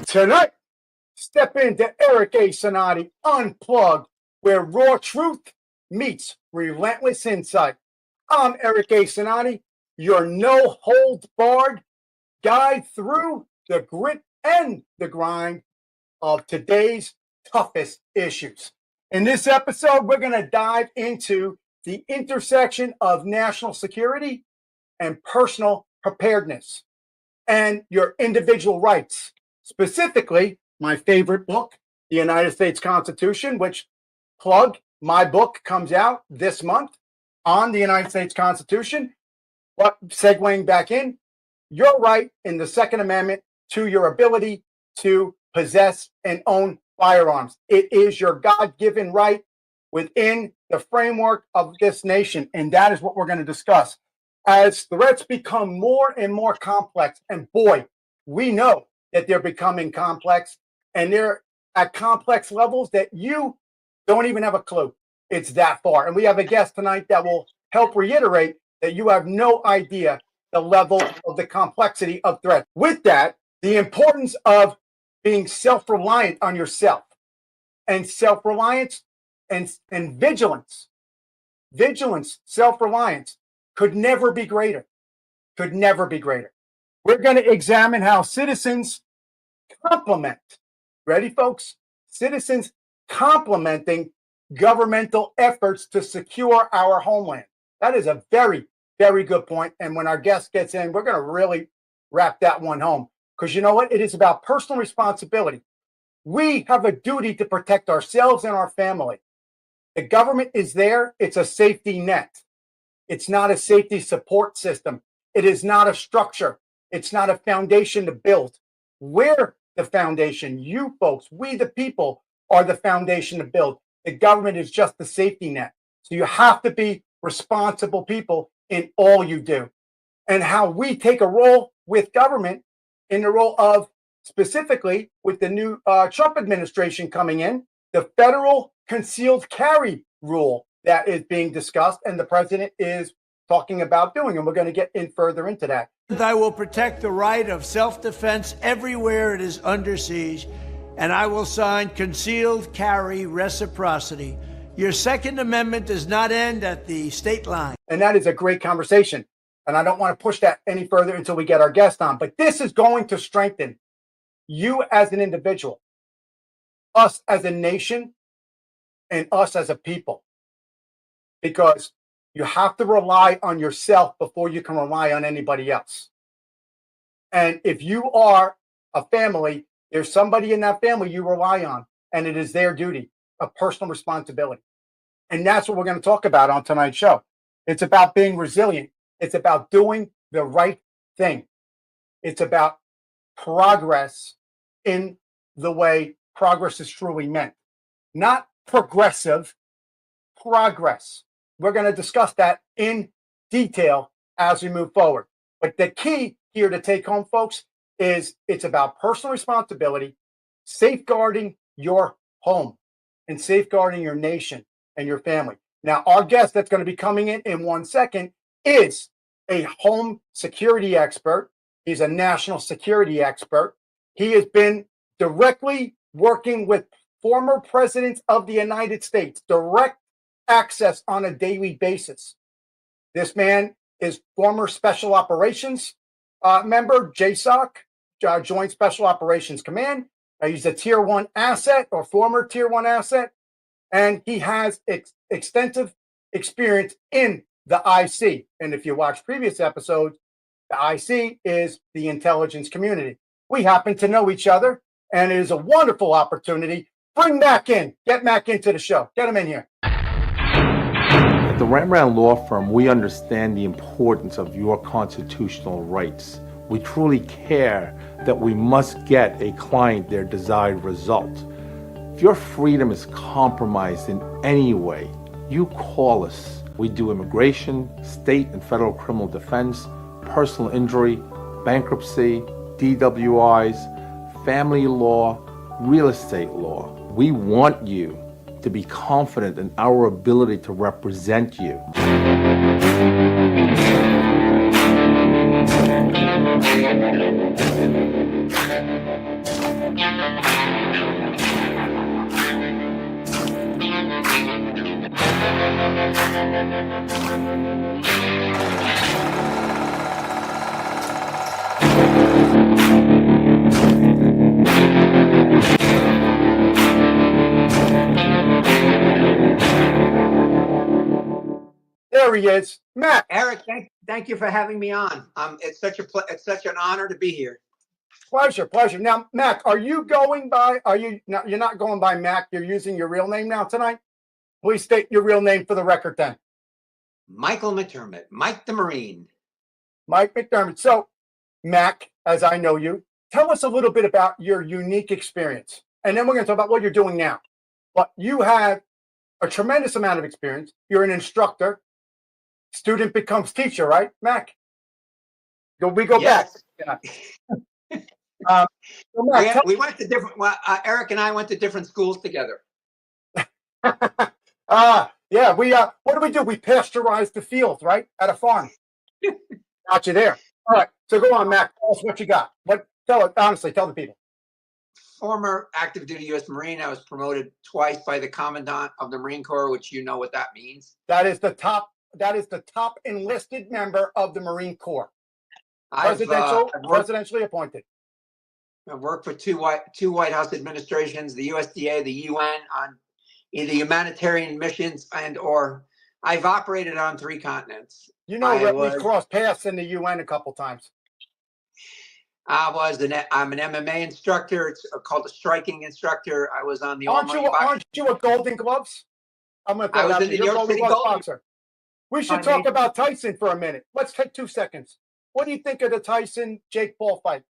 Tonight, step into Eric A. Cinotti Unplugged, where raw truth meets relentless insight. I'm Eric A. Cinotti, your no-holds-barred guide through the grit and the grind of today's toughest issues. In this episode, we're going to dive into the intersection of national security and personal preparedness and your individual rights. Specifically, my favorite book, the United States Constitution, which my book comes out this month on the United States Constitution. But segueing back in, your right in the Second Amendment to your ability to possess and own firearms. It is your God-given right within the framework of this nation, and that is what we're going to discuss. As threats become more and more complex, and boy, we know that they're becoming complex, and they're at complex levels that you don't even have a clue. It's that far. And we have a guest tonight that will help reiterate that you have no idea the level of the complexity of threat. With that, the importance of being self-reliant on yourself, and self-reliance and vigilance, self-reliance could never be greater, could never be greater. We're going to examine how citizens complement, ready folks? Citizens complementing governmental efforts to secure our homeland. That is a very, very good point. And when our guest gets in, we're going to really wrap that one home. Because you know what? It is about personal responsibility. We have a duty to protect ourselves and our family. The government is there. It's a safety net. It's not a safety support system. It is not a structure. It's not a foundation to build. We're the foundation. You folks, we the people, are the foundation to build. The government is just the safety net. So you have to be responsible people in all you do. And how we take a role with government in the role of, specifically with the new Trump administration coming in, the federal concealed carry rule that is being discussed and the president is talking about doing. And we're going to get in further into that. I will protect the right of self-defense everywhere it is under siege, and I will sign concealed carry reciprocity. Your Second Amendment does not end at the state line. And that is a great conversation. And I don't want to push that any further until we get our guest on. But this is going to strengthen you as an individual, us as a nation, and us as a people. Because you have to rely on yourself before you can rely on anybody else. And if you are a family, there's somebody in that family you rely on, and it is their duty, a personal responsibility. And that's what we're going to talk about on tonight's show. It's about being resilient. It's about doing the right thing. It's about progress in the way progress is truly meant. Not progressive, progress. We're going to discuss that in detail as we move forward. But the key here to take home, folks, is it's about personal responsibility, safeguarding your home, and safeguarding your nation and your family. Now, our guest that's going to be coming in 1 second is a home security expert. He's a national security expert. He has been directly working with former presidents of the United States, direct access on a daily basis. This man is former Special Operations member, JSOC, Joint Special Operations Command. He's a Tier 1 asset or former Tier 1 asset, and he has extensive experience in the IC. And if you watch previous episodes, the IC is the intelligence community. We happen to know each other, and it is a wonderful opportunity. Bring Mac in. Get Mac into the show. Get him in here. At the Rembrandt Law Firm, we understand the importance of your constitutional rights. We truly care that we must get a client their desired result. If your freedom is compromised in any way, you call us. We do immigration, state and federal criminal defense, personal injury, bankruptcy, DWIs, family law, real estate law. We want you to be confident in our ability to represent you. There he is, Matt. Eric, thank you for having me on. It's such an honor to be here. Pleasure. Now, Mac, are you going by? You're not going by Mac. You're using your real name now tonight. Please state your real name for the record, then. Michael McDermott, Mike the Marine. Mike McDermott. So, Mac, as I know you, tell us a little bit about your unique experience, and then we're going to talk about what you're doing now. But you have a tremendous amount of experience. You're an instructor. Student becomes teacher, right, Mac? We go back. So Mac, we went to different. Well, Eric and I went to different schools together. yeah. What do? We pasteurize the fields, right, at a farm. Got you there. All right. So go on, Mac. Tell us what you got. Honestly, tell the people. Former active duty U.S. Marine. I was promoted twice by the Commandant of the Marine Corps, which you know what that means. That is the top enlisted member of the Marine Corps. Presidentially appointed. I've worked for two White House administrations, the USDA, the UN, on either humanitarian missions or I've operated on 3 continents. We crossed paths in the UN a couple times. I'm an MMA instructor. It's called a striking instructor. I was on the Aren't you a Golden Gloves? I'm going to throw out New York City Golden boxer. We should talk about Tyson for a minute. Let's take 2 seconds. What do you think of the Tyson Jake Paul fight?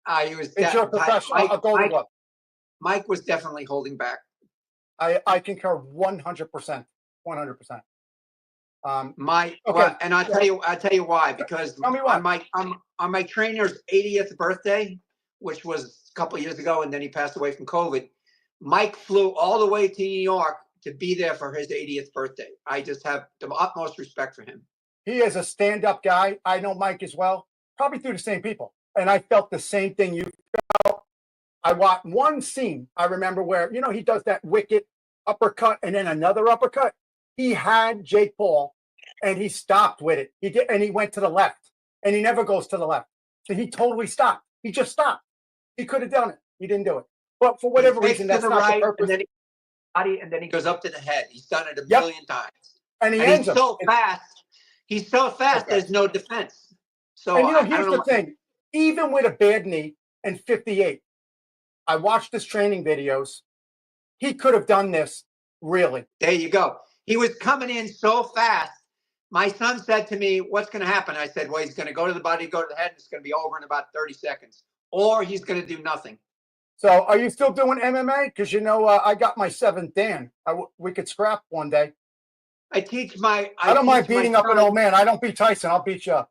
It's your professional Golden Glove. Mike was definitely holding back. I concur 100%. 100%. And I'll tell you why. Because on my trainer's 80th birthday, which was a couple of years ago, and then he passed away from COVID, Mike flew all the way to New York to be there for his 80th birthday. I just have the utmost respect for him. He is a stand-up guy. I know Mike as well, probably through the same people. And I felt the same thing you felt. I watched one scene, I remember, where, he does that wicked uppercut and then another uppercut. He had Jake Paul, and he stopped with it. He did, and he went to the left, and he never goes to the left. So he totally stopped. He just stopped. He could have done it. He didn't do it. But for whatever reason, that's not the purpose. And then he goes up to the head. He's done it a million times. And he's so fast. He's so fast. There's no defense. So here's the thing. Even with a bad knee and 58, I watched his training videos. He could have done this, really. There you go. He was coming in so fast. My son said to me, what's going to happen? I said, well, he's going to go to the body, go to the head, and it's going to be over in about 30 seconds. Or he's going to do nothing. So are you still doing MMA? Because, I got my 7th Dan. We could scrap one day. I don't mind beating up an old man. I don't beat Tyson. I'll beat you up.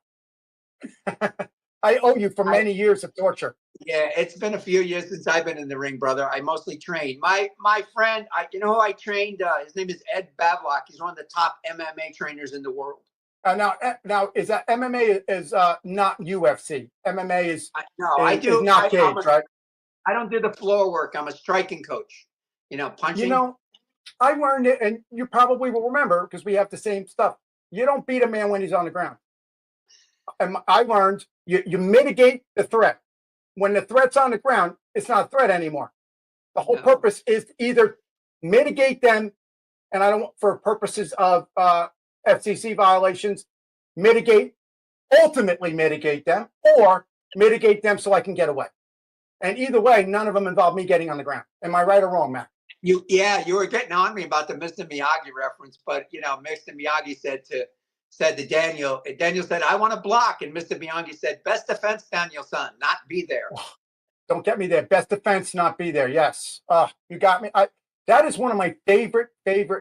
I owe you for many years of torture. Yeah, it's been a few years since I've been in the ring, brother. I mostly trained. My friend, who I trained? His name is Ed Bavlock. He's one of the top MMA trainers in the world. Now is that MMA is not UFC? MMA is I do not cage, right? I don't do the floor work. I'm a striking coach. Punching. I learned it, and you probably will remember because we have the same stuff. You don't beat a man when he's on the ground. And I learned you mitigate the threat. When the threat's on the ground, it's not a threat anymore. The whole purpose is to either mitigate them, and for purposes of FCC violations, ultimately mitigate them, or mitigate them so I can get away. And either way, none of them involve me getting on the ground. Am I right or wrong, Matt? You were getting on me about the Mr. Miyagi reference, but Mr. Miyagi said to Daniel, and Daniel said, I want to block. And Mr. Miyagi said, best defense, Daniel-san, not be there. Don't get me there. Best defense, not be there. Yes. You got me. That is one of my favorite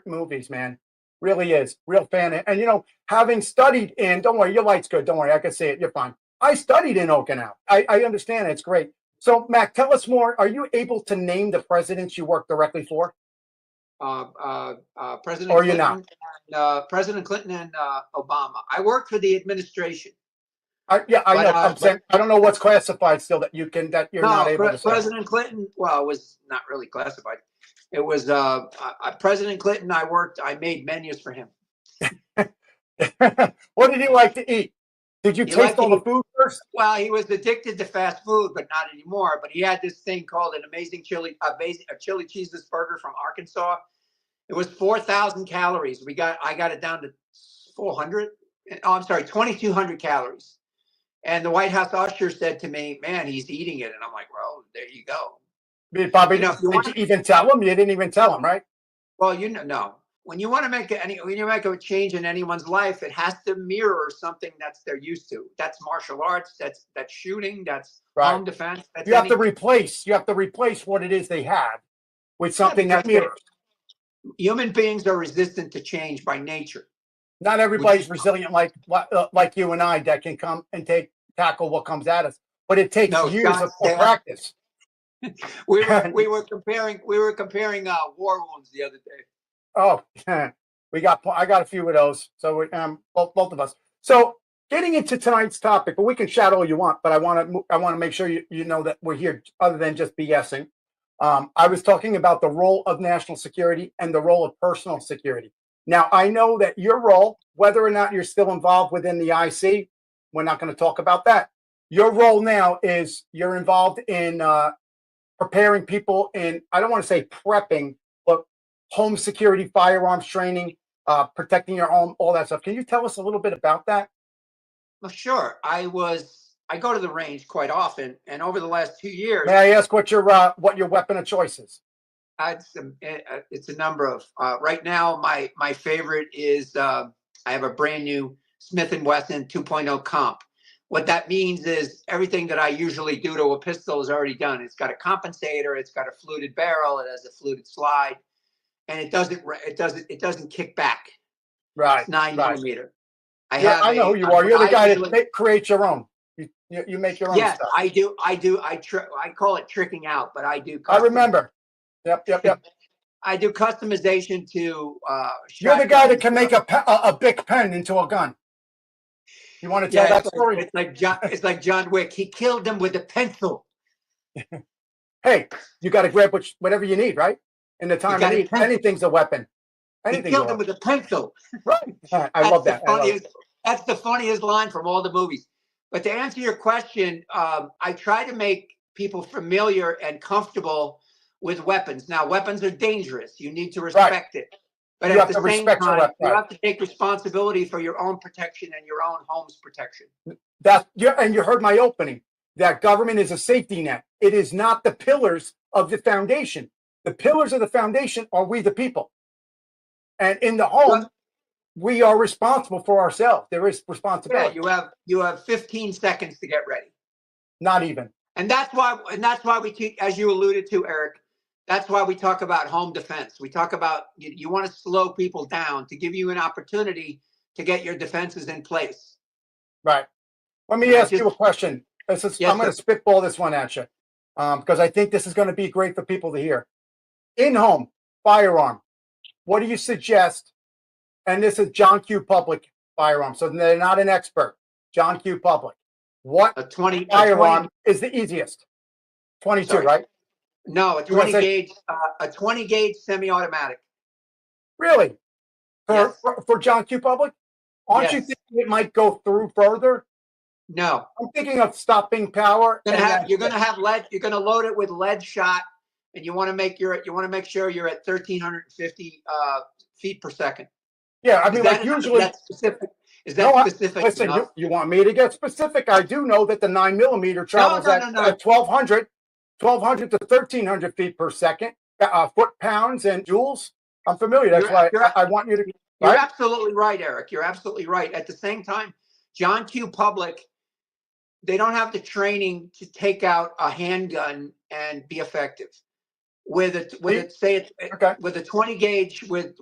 movies, man. Really is. Real fan. And, having studied don't worry, your light's good. Don't worry. I can see it. You're fine. I studied in Okinawa. I understand. It's great. So, Mac, tell us more. Are you able to name the presidents you work directly for? President or Clinton, you're not? President Clinton and Obama. I worked for the administration. Yeah, I But, know. I'm saying I don't know what's classified still that you're not able to say. President Clinton, well, it was not really classified. It was President Clinton. I made menus for him. What did he like to eat? Did you He taste liked to all the eat- food first? Well, he was addicted to fast food, but not anymore. But he had this thing called a chili cheeseless burger from Arkansas. It was 4,000 calories. I got it down to 400. Oh, I'm sorry, 2,200 calories. And the White House usher said to me, "Man, he's eating it." And I'm like, "Well, there you go." Bobby, You know, if you did you even tell him? You didn't even tell him, right? Well, no. When you want to when you make a change in anyone's life, it has to mirror something that's they're used to. That's martial arts. That's shooting. That's home defense. That's You have to replace what it is they have with something that mirrors. Human beings are resistant to change by nature. Not everybody's resilient like you and I that can come and tackle what comes at us, but it takes years of practice. we were comparing war wounds the other day. Oh, I got a few of those. So both of us. So getting into tonight's topic, but we can chat all you want. But I want to make sure you know that we're here other than just BSing. I was talking about the role of national security and the role of personal security. Now, I know that your role, whether or not you're still involved within the IC, we're not going to talk about that. Your role now is you're involved in preparing people in, I don't want to say prepping, but home security, firearms training, protecting your home, all that stuff. Can you tell us a little bit about that? Well, sure. I go to the range quite often, and over the last 2 years. May I ask what your weapon of choice is? It's a number of. Right now, my favorite is I have a brand new Smith & Wesson 2.0 comp. What that means is everything that I usually do to a pistol is already done. It's got a compensator, it's got a fluted barrel, it has a fluted slide, and it doesn't kick back. Right. It's 9mm. I know who you are. You're the guy that creates your own. You make your own stuff. I do. I call it tricking out, but I do. I remember. Yep. I do customization to. You're the guy that can make a big pen into a gun. You want to tell that story? It's like John Wick. He killed them with a pencil. Hey, you got to grab whatever you need, right? In the time of need, anything's a weapon. He killed them with a pencil. Right. I love that. That's the funniest line from all the movies. But to answer your question, I try to make people familiar and comfortable with weapons. Now, weapons are dangerous. You need to respect it. But at the same time, you have to take responsibility for your own protection and your own home's protection. And you heard my opening. That government is a safety net. It is not the pillars of the foundation. The pillars of the foundation are we the people. And in the home, we are responsible for ourselves. There is responsibility. Yeah, you have 15 seconds to get ready. Not even. And that's why we teach, as you alluded to, Eric. That's why we talk about home defense. We talk about you want to slow people down to give you an opportunity to get your defenses in place. Right. Let me ask you a question. I'm going to spitball this one at you because I think this is going to be great for people to hear. In-home firearm. What do you suggest? And this is John Q. Public firearm, so they're not an expert. John Q. Public. What firearm is the easiest? 22, right? No, a 20 gauge semi-automatic. Really? For John Q. Public? Aren't you thinking it might go through further? No. I'm thinking of stopping power. You're going to have lead. You're going to load it with lead shot, and you want to make sure you're at 1,350 feet per second. Yeah, I mean, usually. Is that specific? Listen, you want me to get specific? I do know that the 9mm travels at 1,200 to 1,300 feet per second, foot pounds and joules. I'm familiar. That's why I want you to. You're absolutely right, Eric. You're absolutely right. At the same time, John Q. Public, they don't have the training to take out a handgun and be effective. With a 20 gauge with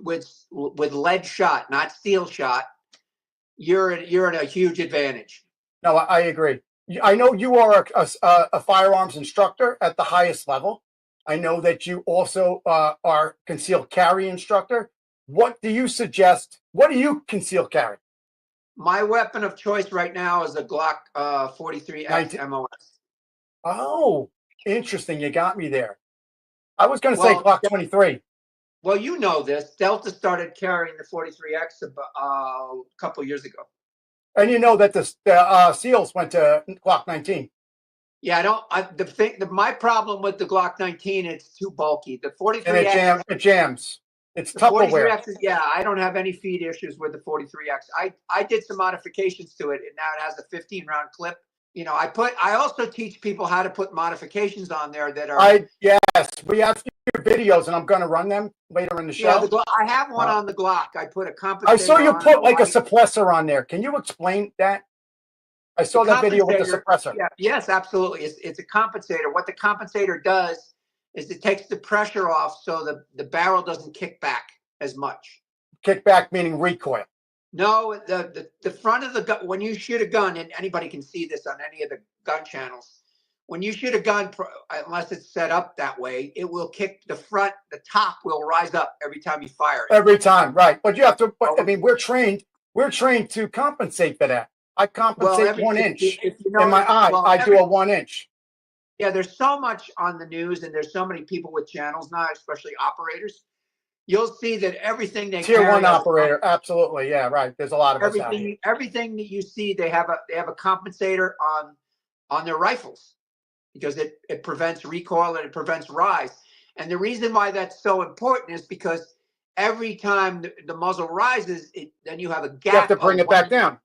lead shot, not steel shot, you're at a huge advantage. No, I agree. I know you are a firearms instructor at the highest level. I know that you also are concealed carry instructor. What do you suggest? What do you conceal carry? My weapon of choice right now is a Glock 43X MOS. Oh, interesting. You got me there. I was going to say Well, Glock 23. Well, you know this. Delta started carrying the 43X a couple years ago. And you know that the SEALs went to Glock 19. Yeah, my problem with the Glock 19, it's too bulky. The 43X. And it jams. It's The Tupperware. 43X is, yeah, I don't have any feed issues with the 43X. I did some modifications to it, and now it has a 15-round clip. You know, I also teach people how to put modifications on there that are. Yes, we have your videos, and I'm going to run them later in the show. Yeah, I have one on the Glock. I put a compensator. I saw you put like a suppressor on there. Can you explain that? I saw that video with the suppressor. Yeah, yes, absolutely. It's a compensator. What the compensator does is it takes the pressure off so the barrel doesn't kick back as much. Kick back meaning recoil. No, the front of the gun, when you shoot a gun, and anybody can see this on any of the gun channels, when you shoot a gun, unless it's set up that way, it will kick the top will rise up every time you fire it. Every time, right. But you have to, I mean, we're trained to compensate for that. I compensate 1 inch in my eye. I do a 1 inch. Yeah, there's so much on the news, and there's so many people with channels now, especially operators. You'll see that everything they Tier 1 operator, absolutely, yeah, right. There's a lot of us out here. Everything that you see, they have a compensator on their rifles because it prevents recoil and it prevents rise. And the reason why that's so important is because every time the muzzle rises, then you have a gap. You have to bring it back down.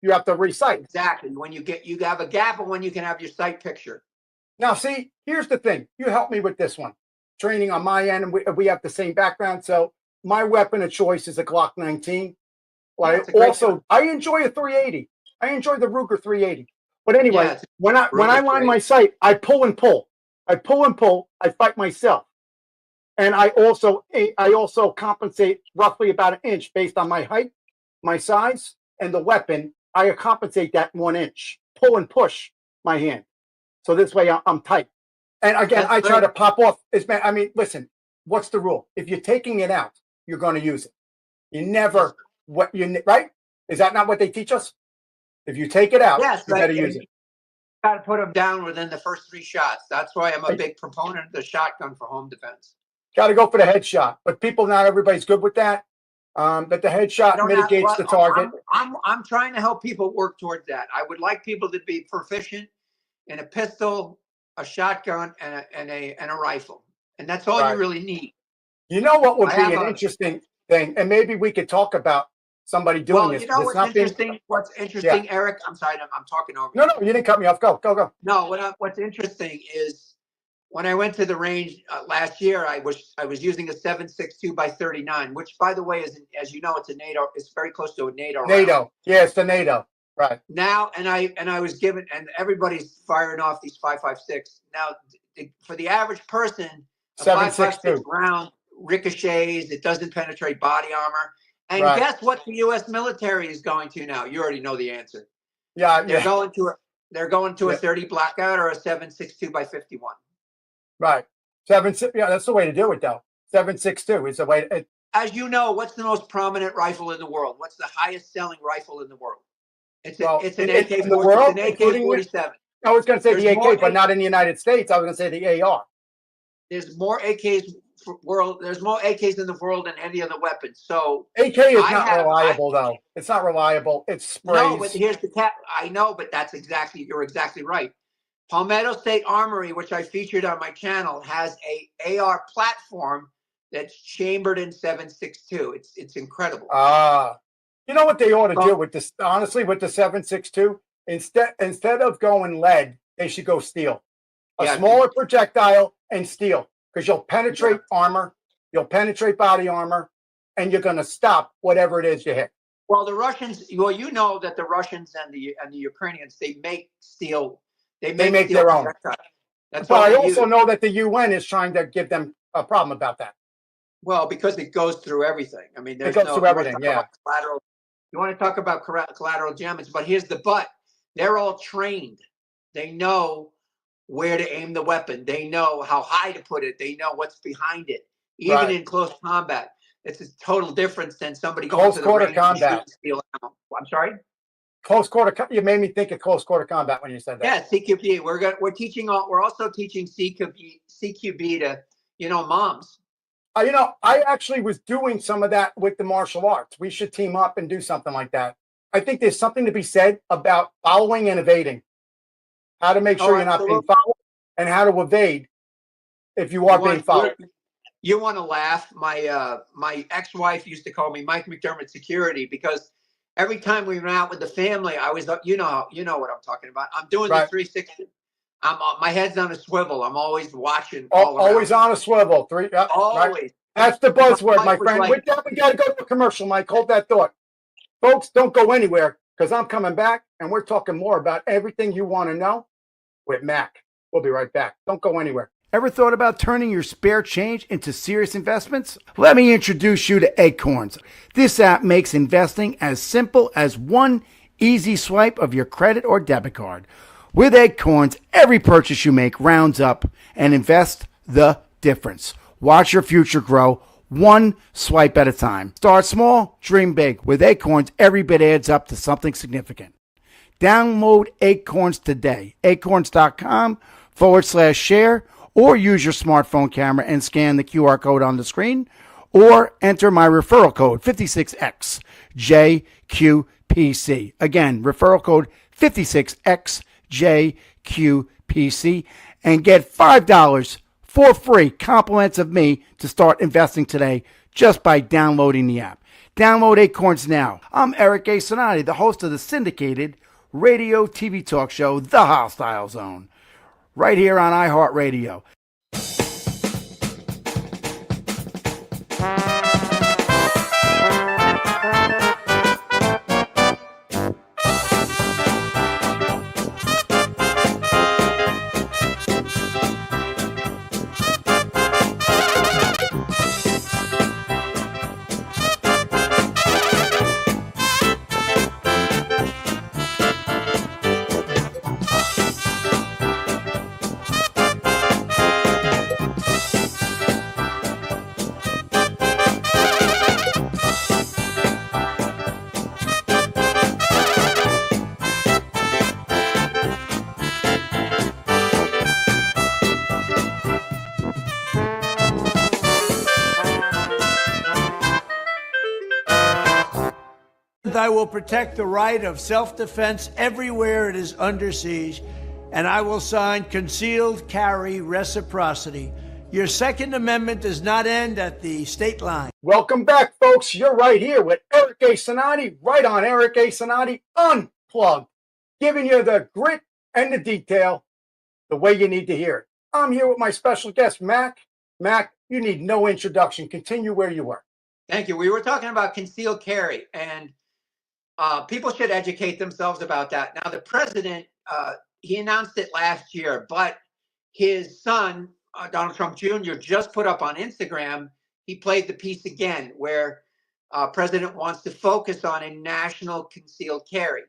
You have to resight. Exactly. When you have a gap of when you can have your sight picture. Now, see, here's the thing. You help me with this one. Training on my end, and we have the same background. So my weapon of choice is a Glock 19. Well, I enjoy a 380. I enjoy the Ruger 380. But anyway, when I line my sight, I pull and pull. I pull and pull. I fight myself. And I also compensate roughly about 1 inch based on my height, my size, and the weapon. I compensate that 1 inch. Pull and push my hand. So this way I'm tight. And again, I try to pop off. I mean, listen, what's the rule? If you're taking it out, you're going to use it. You never, right? Is that not what they teach us? If you take it out, you got to use it. You got to put them down within the first 3 shots. That's why I'm a big proponent of the shotgun for home defense. Got to go for the headshot. But not everybody's good with that. But the headshot mitigates the target. I'm trying to help people work towards that. I would like people to be proficient in a pistol, a shotgun, and a rifle, and that's all you really need. You know what would be an interesting thing, and maybe we could talk about somebody doing this. You know what's interesting? What's interesting, Eric? I'm sorry, I'm talking over you. No, you didn't cut me off. Go. No, what's interesting is when I went to the range last year, I was using a 7.62 by 39, which, by the way, is, as you know, it's a NATO. It's very close to a NATO. NATO, yeah, it's the NATO. Right now, and I was given, and everybody's firing off these 5.56. Now, for the average person, a 5.56 round ricochets. It doesn't penetrate body armor. And guess what the U.S. military is going to now? You already know the answer. Yeah, they're going to a 30 blackout or a 7.62 by 51. Right, 7.6. Yeah, that's the way to do it, though. 7.62 is the way. As you know, what's the most prominent rifle in the world? What's the highest selling rifle in the world? It's an AK-47. I was going to say the AK, but not in the United States. I was going to say the AR. There's more AKs There's more AKs in the world than any other weapon. So AK is not reliable, though. It's not reliable. It's sprays. No, but here's the cat. I know, but you're exactly right. Palmetto State Armory, which I featured on my channel, has a AR platform that's chambered in 7.62. It's incredible. You know what they ought to do with this? Honestly, with the 7.62, instead of going lead, they should go steel. A smaller projectile and steel, because you'll penetrate armor, you'll penetrate body armor, and you're going to stop whatever it is you hit. Well, the Russians. Well, you know that the Russians and the Ukrainians, they make steel. They make their own. But I also know that the UN is trying to give them a problem about that. Well, because it goes through everything. I mean, it goes through everything. Yeah. You want to talk about collateral damage, but here's the but. They're all trained. They know where to aim the weapon. They know how high to put it. They know what's behind it, even in close combat. It's a total difference than somebody going Close to the quarter range and combat. stealing ammo. I'm sorry. Close quarter. You made me think of close quarter combat when you said that. Yeah, CQB. We're teaching. We're also teaching CQB to moms. I actually was doing some of that with the martial arts. We should team up and do something like that. I think there's something to be said about following and evading. How to make sure you're not being followed, and how to evade if you are being followed. You want to laugh? My ex-wife used to call me Mike McDermott Security because every time we went out with the family, I was, you know what I'm talking about. I'm doing the 360. My head's on a swivel. I'm always watching. Always on a swivel. Always. Right? That's the buzzword, my friend. Like, With that, we got to go to a commercial, Mike. Hold that thought. Folks, don't go anywhere because I'm coming back and we're talking more about everything you want to know with Mac. We'll be right back. Don't go anywhere. Ever thought about turning your spare change into serious investments? Let me introduce you to Acorns. This app makes investing as simple as one easy swipe of your credit or debit card. With Acorns, every purchase you make rounds up and invest the difference. Watch your future grow one swipe at a time. Start small, dream big. With Acorns, every bit adds up to something significant. Download Acorns today. Acorns.com/share, or use your smartphone camera and scan the QR code on the screen, or enter my referral code 56XJQPC. Again, referral code 56XJQPC, and get $5 for free compliments of me to start investing today just by downloading the app. Download Acorns now. I'm Eric A. Cinotti, the host of the syndicated radio TV talk show, The Hostile Zone, right here on iHeartRadio. I will protect the right of self-defense everywhere it is under siege, and I will sign concealed carry reciprocity. Your Second Amendment does not end at the state line. Welcome back, folks. You're right here with Eric A. Cinotti, right on Eric A. Cinotti Unplugged, giving you the grit and the detail the way you need to hear it. I'm here with my special guest, Mac. Mac, you need no introduction. Continue where you were. Thank you. We were talking about concealed carry, and people should educate themselves about that. Now, the president, he announced it last year, but his son, Donald Trump Jr., just put up on Instagram, he played the piece again, where president wants to focus on a national concealed carry.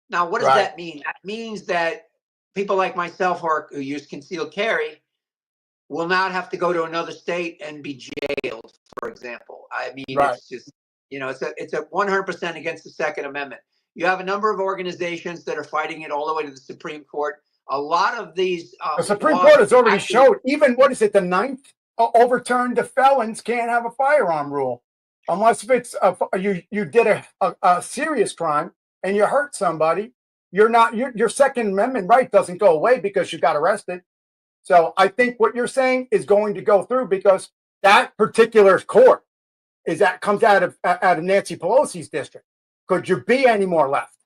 Now, what does that mean? That means that people like myself who use concealed carry will not have to go to another state and be jailed, for example. I mean, it's just, it's a 100% against the Second Amendment. You have a number of organizations that are fighting it all the way to the Supreme Court. A lot of these the Supreme Court has already showed, even the 9th overturned the felons can't have a firearm rule unless if it's you did a serious crime and you hurt somebody. Your Second Amendment right doesn't go away because you got arrested. So I think what you're saying is going to go through because that particular court comes out of Nancy Pelosi's district. Could you be any more left?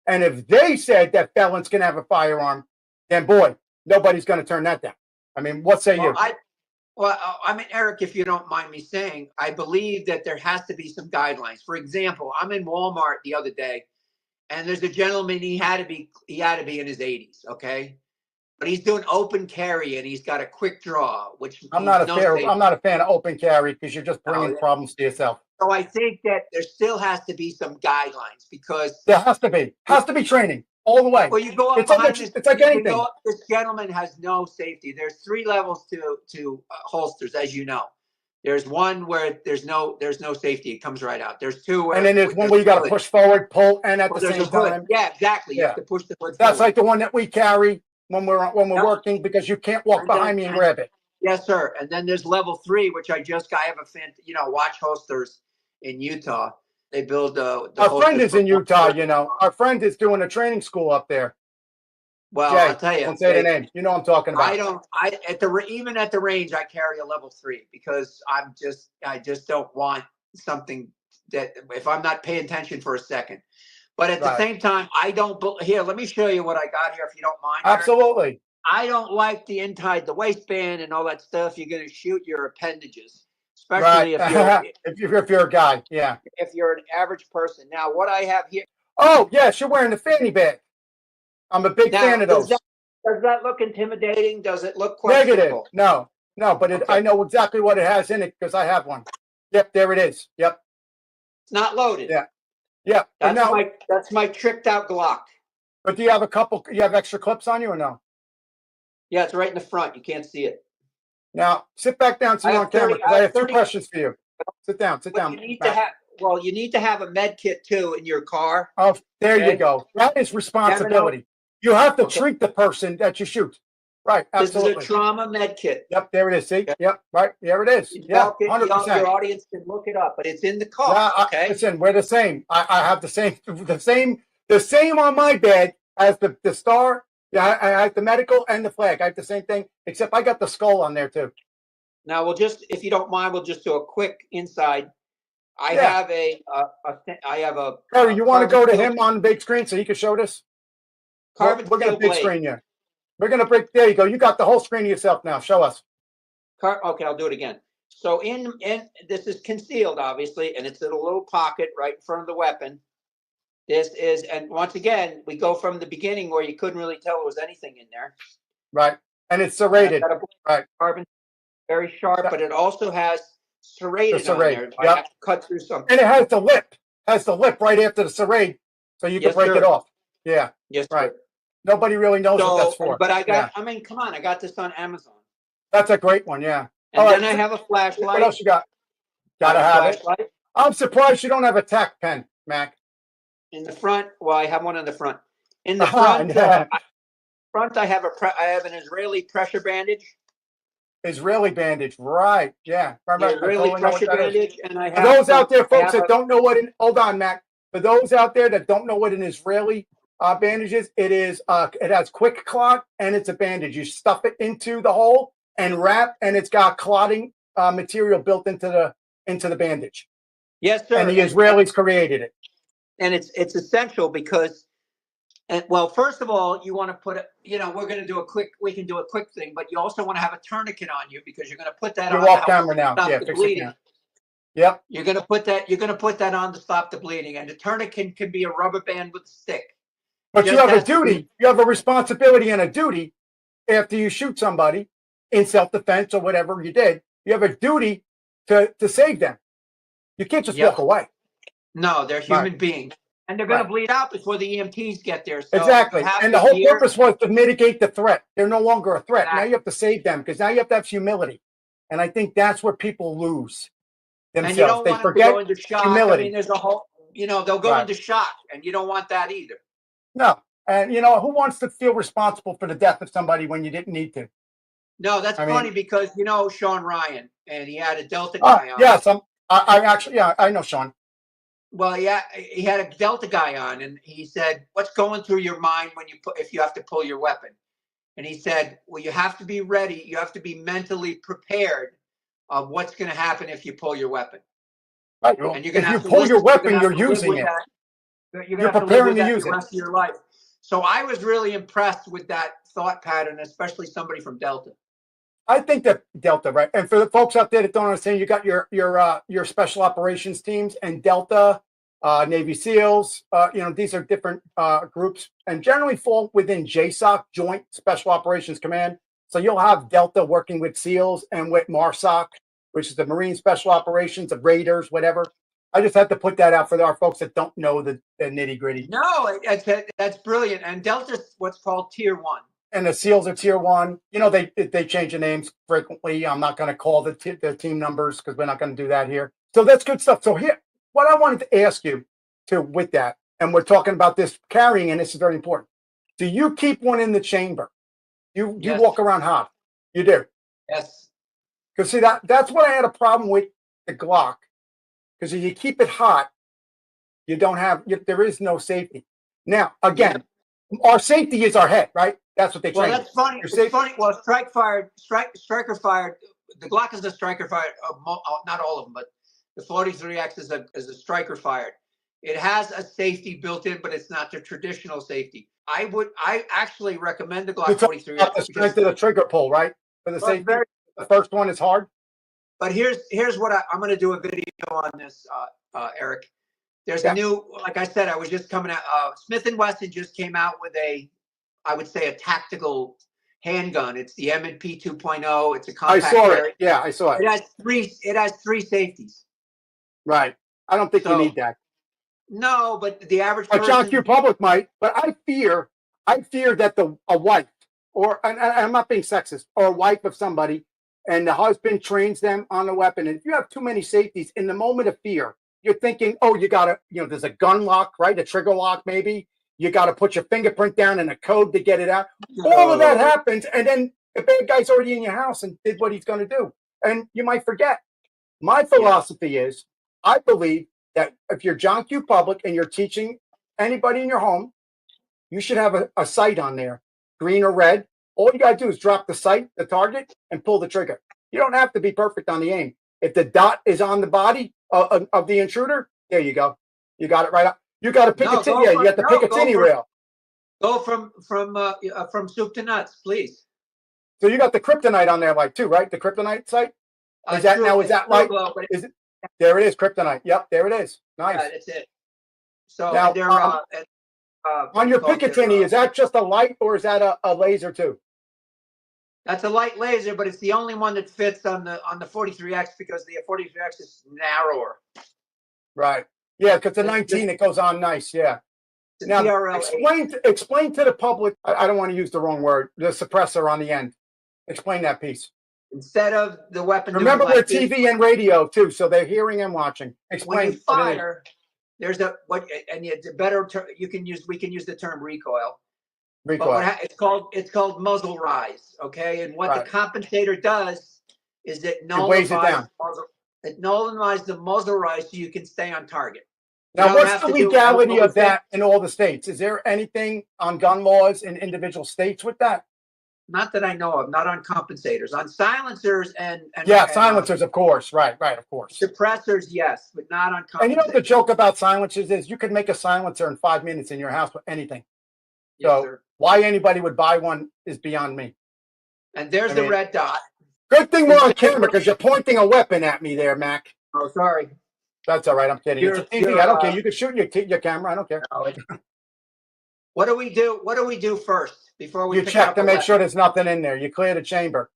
And if they said that felons can have a firearm, then boy, nobody's going to turn that down. I mean, what say you? I mean, Eric, if you don't mind me saying, I believe that there has to be some guidelines. For example, I'm in Walmart the other day, and there's a gentleman. He had to be in his 80s, okay, but he's doing open carry and he's got a quick draw, which I'm not a fan of open carry because you're just bringing problems to yourself. So I think that there still has to be some guidelines because there has to be training all the way. Well, you go up it's like anything. This gentleman has no safety. There's 3 levels to holsters, as you know. There's one where there's no safety. It comes right out. There's two where, and then there's one where you got to push forward, pull, and at the there's same a hood. time. Yeah, exactly. You Yeah. have to push the hood That's forward. like the one that we carry when we're Yep. working, because you can't walk And then- behind me and grab it. Yes, sir. And then there's level 3, which I have a fan, watch holsters in Utah. They build the Our friend holsters is in for- Utah, Our friend is doing a training school up there. Well, Jay, I'll tell you. don't say the name. You know what I'm talking about. Even at the range, I carry a level 3 because I just don't want something that if I'm not paying attention for a second. But at the same time, I don't. Here, let me show you what I got here, if you don't mind. Absolutely. I don't like the inside the waistband and all that stuff. You're going to shoot your appendages, especially if you're a guy. Yeah. If you're an average person. Now, what I have here. Oh yes, you're wearing the fanny bag. I'm a big fan of those. Does that look intimidating? Does it look questionable? Negative. No, but I know exactly what it has in it because I have one. Yep, there it is. Yep. It's not loaded. Yeah. That's my tricked out Glock. But do you have extra clips on you or no? Yeah, it's right in the front. You can't see it. Now, sit back down so you're on camera because I have 2 questions for you. Sit down. You need to have a med kit too in your car. Oh, there you go. That is responsibility. You have to treat the person that you shoot. Right, absolutely. This is a trauma med kit. Yep, there it is. See? Yep, right. There it is. Yeah, 100%. Your audience can look it up, but it's in the car. Okay. Listen, we're the same. I have the same on my bag as the star. Yeah, I have the medical and the flag. I have the same thing, except I got the skull on there too. Now if you don't mind, we'll just do a quick inside. I have a Harry, you want to go to him on the big screen so he can show this? We're going to big screen you. We're going to break. There you go. You got the whole screen of yourself now. Show us. Okay, I'll do it again. So in this is concealed, obviously, and it's in a little pocket right in front of the weapon. And once again, we go from the beginning where you couldn't really tell there was anything in there. Right. And it's serrated. Right. Carbon, very sharp, but it also has serrated on there. I have to cut through something. And it has the lip. Right after the serrate, so you can break it off. Yeah. Yes, right. Sir. Nobody really knows what that's for. But I mean, come on, I got this on Amazon. That's a great one, yeah. And then I have a flashlight. What else you got? Gotta have it. I'm surprised you don't have a tack pen, Mac. In the front, well, I have one in the front. In the front, I have an Israeli pressure bandage. Israeli bandage, right? Yeah. Israeli pressure bandage, and I have. For those out there, folks, that don't know what hold on, Mac. For those out there that don't know what an Israeli bandage is, it has quick clot and it's a bandage. You stuff it into the hole and wrap, and it's got clotting material built into the bandage. Yes, sir. And the Israelis created it. And it's essential because, well, first of all, you want to put it. We're going to do we can do a quick thing, but you also want to have a tourniquet on you because you're going to put that on. You're off camera now. Yeah, fix it now. Yep. You're going to put that on to stop the bleeding, and the tourniquet can be a rubber band with a stick. But you have a duty. You have a responsibility and a duty after you shoot somebody in self-defense or whatever you did. You have a duty to save them. You can't just walk away. No, they're human beings. And they're going to bleed out before the EMTs get there. So exactly. And the whole purpose was to mitigate the threat. They're no longer a threat. Now you have to save them because now you have to have humility. And I think that's where people lose themselves. And you don't want forget to go into shock. humility. I mean, there's a whole, they'll go into shock, and you don't want that either. No. And, who wants to feel responsible for the death of somebody when you didn't need to? No, that's funny because, Sean Ryan, and he had a Delta guy on. Yes, I know Sean. Well, yeah, he had a Delta guy on, and he said, "What's going through your mind if you have to pull your weapon?" And he said, "Well, you have to be ready. You have to be mentally prepared of what's going to happen if you pull your weapon." Right. And you're going to if you pull your weapon, you're using it. You're preparing to use it the rest of your life. So I was really impressed with that thought pattern, especially somebody from Delta. I think that Delta, right? And for the folks out there that don't understand, you got your special operations teams and Delta, Navy SEALs. These are different groups and generally fall within JSOC, Joint Special Operations Command. So you'll have Delta working with SEALs and with MARSOC, which is the Marine Special Operations, the Raiders, whatever. I just had to put that out for our folks that don't know the nitty gritty. No, that's brilliant. And Delta's what's called Tier 1. and the SEALs are tier 1. You know, they change the names frequently. I'm not going to call the team numbers because we're not going to do that here. So that's good stuff. So here, what I wanted to ask you too with that, and we're talking about this carrying, and this is very important. Do you keep one in the chamber? You Yes. walk around hot? You do? Yes. Because see, that's what I had a problem with the Glock. Because if you keep it hot, you don't have, there is no safety. Now, again, our safety is our head, right? That's what they train. Well, that's funny. It's funny. Well, striker fired. The Glock is a striker fired. Not all of them, but the 43X is a striker fired. It has a safety built in, but it's not the traditional safety. I actually recommend the Glock 43X. The strength of the trigger pull, right? For the safety. The first one is hard. But here's what I'm going to do a video on this, Eric. There's a new, like I said, I was just coming out. Smith & Wesson just came out with I would say a tactical handgun. It's the M&P 2.0. It's a compact. I saw it. Yeah, I saw it. It has three safeties. Right. I don't think you need that. No, but the average person. John Q. Public might. But I fear that a wife, or and I'm not being sexist, or a wife of somebody, and the husband trains them on the weapon. And if you have too many safeties in the moment of fear, you're thinking, oh, you got to, there's a gun lock, right? A trigger lock, maybe. You got to put your fingerprint down in a code to get it out. All of that happens. And then the bad guy's already in your house and did what he's going to do. And you might forget. My philosophy is, I believe that if you're John Q. Public and you're teaching anybody in your home, you should have a sight on there, green or red. All you got to do is drop the sight, the target, and pull the trigger. You don't have to be perfect on the aim. If the dot is on the body of the intruder, there you go. You got it right up. You got to pick you got the Picatinny rail. Go from soup to nuts, please. So you got the kryptonite on there, like too, right? The kryptonite sight. Is that right? Is it? There it is, kryptonite. Yep, there it is. Nice. Yeah, that's it. So now, they're on your Picatinny, is that just a light or is that a laser too? That's a light laser, but it's the only one that fits on the 43X because the 43X is narrower. Right. Yeah, because the 19 it goes on nice. Yeah. Now explain to the public. I don't want to use the wrong word. The suppressor on the end. Explain that piece. Instead of the weapon. Remember, we're TV and radio too, so they're hearing and watching. Explain. When you fire, there's it's a better term. We can use the term recoil. But it's called muzzle rise, okay? And what the compensator does is it nullifies the muzzle rise so you can stay on target. Now, what's the legality of that in all the states? Is there anything on gun laws in individual states with that? Not that I know of. Not on compensators. On silencers and silencers, of course. Right, of course. Suppressors, yes, but not on compensators. And you know what the joke about silencers is? You could make a silencer in 5 minutes in your house with anything. So why anybody would buy one is beyond me. And there's the red dot. Good thing we're on camera because you're pointing a weapon at me there, Mac. Oh, sorry. That's all right. I'm kidding. It's TV. I don't care. You can shoot your camera. I don't care. What do we do? What do we do first before we check to make sure there's nothing in there? You clear the chamber.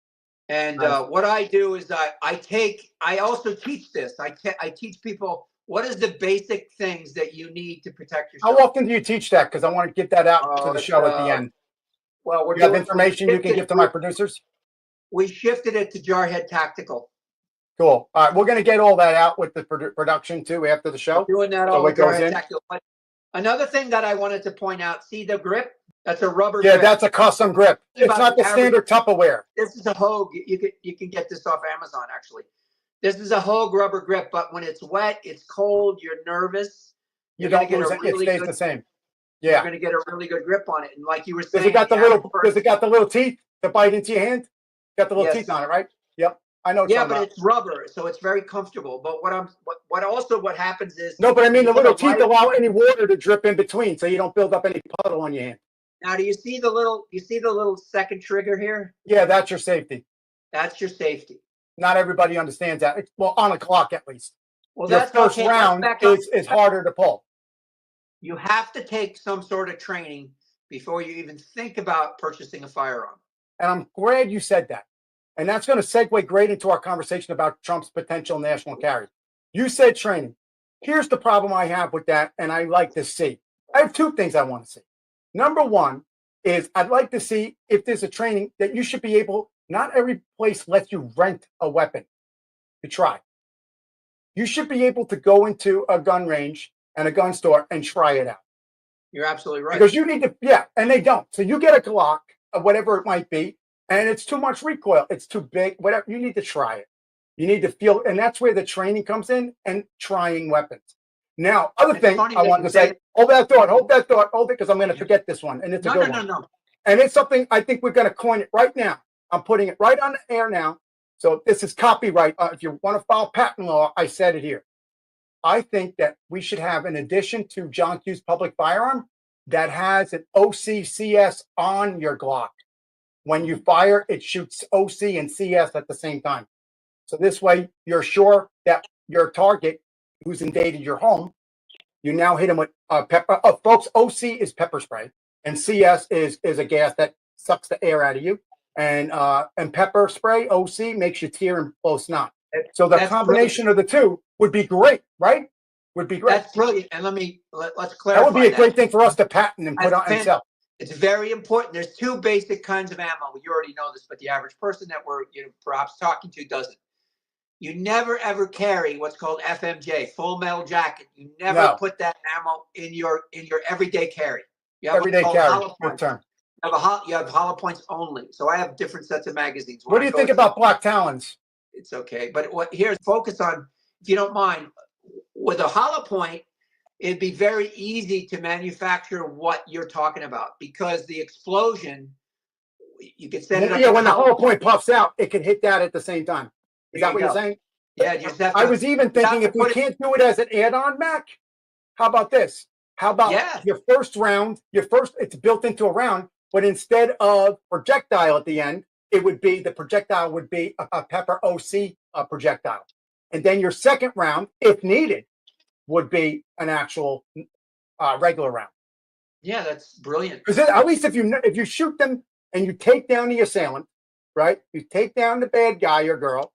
And what I do is I also teach this. I teach people what is the basic things that you need to protect yourself. How often do you teach that? Because I want to get that out to the show at the end. Well, you have information you can give to my producers? We shifted it to JarHead Tactical. Cool. All right, we're going to get all that out with the production too after the show. We're doing that all with JarHead Tactical. Another thing that I wanted to point out, see the grip? That's a rubber grip. Yeah, that's a custom grip. It's not the standard Tupperware. This is a Hogue. You can get this off Amazon, actually. This is a Hogue rubber grip, but when it's wet, it's cold, you're nervous. It stays the same. Yeah. You're going to get a really good grip on it. And like you were saying, does it got the little teeth to bite into your hand? Got the little teeth on it, right? Yep. I know. Yeah, but it's rubber, so it's very comfortable. But what happens is no, but I mean the little teeth allow any water to drip in between, so you don't build up any puddle on your hand. Now, do you see the little second trigger here? Yeah, that's your safety. That's your safety. Not everybody understands that. Well, on a clock at least. Well, your first round is harder to pull. You have to take some sort of training before you even think about purchasing a firearm. And I'm glad you said that. And that's going to segue great into our conversation about Trump's potential national carry. You said training. Here's the problem I have with that, and I like to see. I have two things I want to see. Number one, is I'd like to see if there's a training that you should be able, not every place lets you rent a weapon to try. You should be able to go into a gun range and a gun store and try it out. You're absolutely right. Because you need to, yeah, and they don't. So you get a Glock, whatever it might be, and it's too much recoil. It's too big, whatever. You need to try it. You need to feel, and that's where the training comes in and trying weapons. Now, other thing I wanted to say, hold that thought, hold it, because I'm going to forget this one. And it's a good one. No. And it's something I think we're going to coin it right now. I'm putting it right on the air now. So this is copyright. If you want to file patent law, I said it here. I think that we should have, in addition to John Q's public firearm, that has an OCCS on your Glock. When you fire, it shoots OC and CS at the same time. So this way, you're sure that your target who's invaded your home, you now hit him with pepper. Folks, OC is pepper spray, and CS is a gas that sucks the air out of you. And pepper spray, OC, makes you tear and blow snot. So the combination of the two would be great, right? Would be great. That's brilliant. And let's clarify. That would be a great thing for us to patent and put on and sell. It's very important. There's two basic kinds of ammo. You already know this, but the average person that we're perhaps talking to doesn't. You never ever carry what's called FMJ, full metal jacket. You never put that ammo in your everyday carry. You have everyday carry. Good term. You have hollow points only. So I have different sets of magazines. What do you think about Black Talons? It's okay, but here's focus on, if you don't mind, with a hollow point, it'd be very easy to manufacture what you're talking about, because the explosion, you could set it up. Yeah, when the hollow point puffs out, it can hit that at the same time. Is that what you're saying? Yeah, you just have to, I was even thinking, if we can't do it as an add-on, Mac, how about this? How about your first round, it's built into a round, but instead of projectile at the end, the projectile would be a pepper OC projectile. And then your second round, if needed, would be an actual regular round. Yeah, that's brilliant. Because at least if you shoot them and you take down the assailant, right? You take down the bad guy or girl.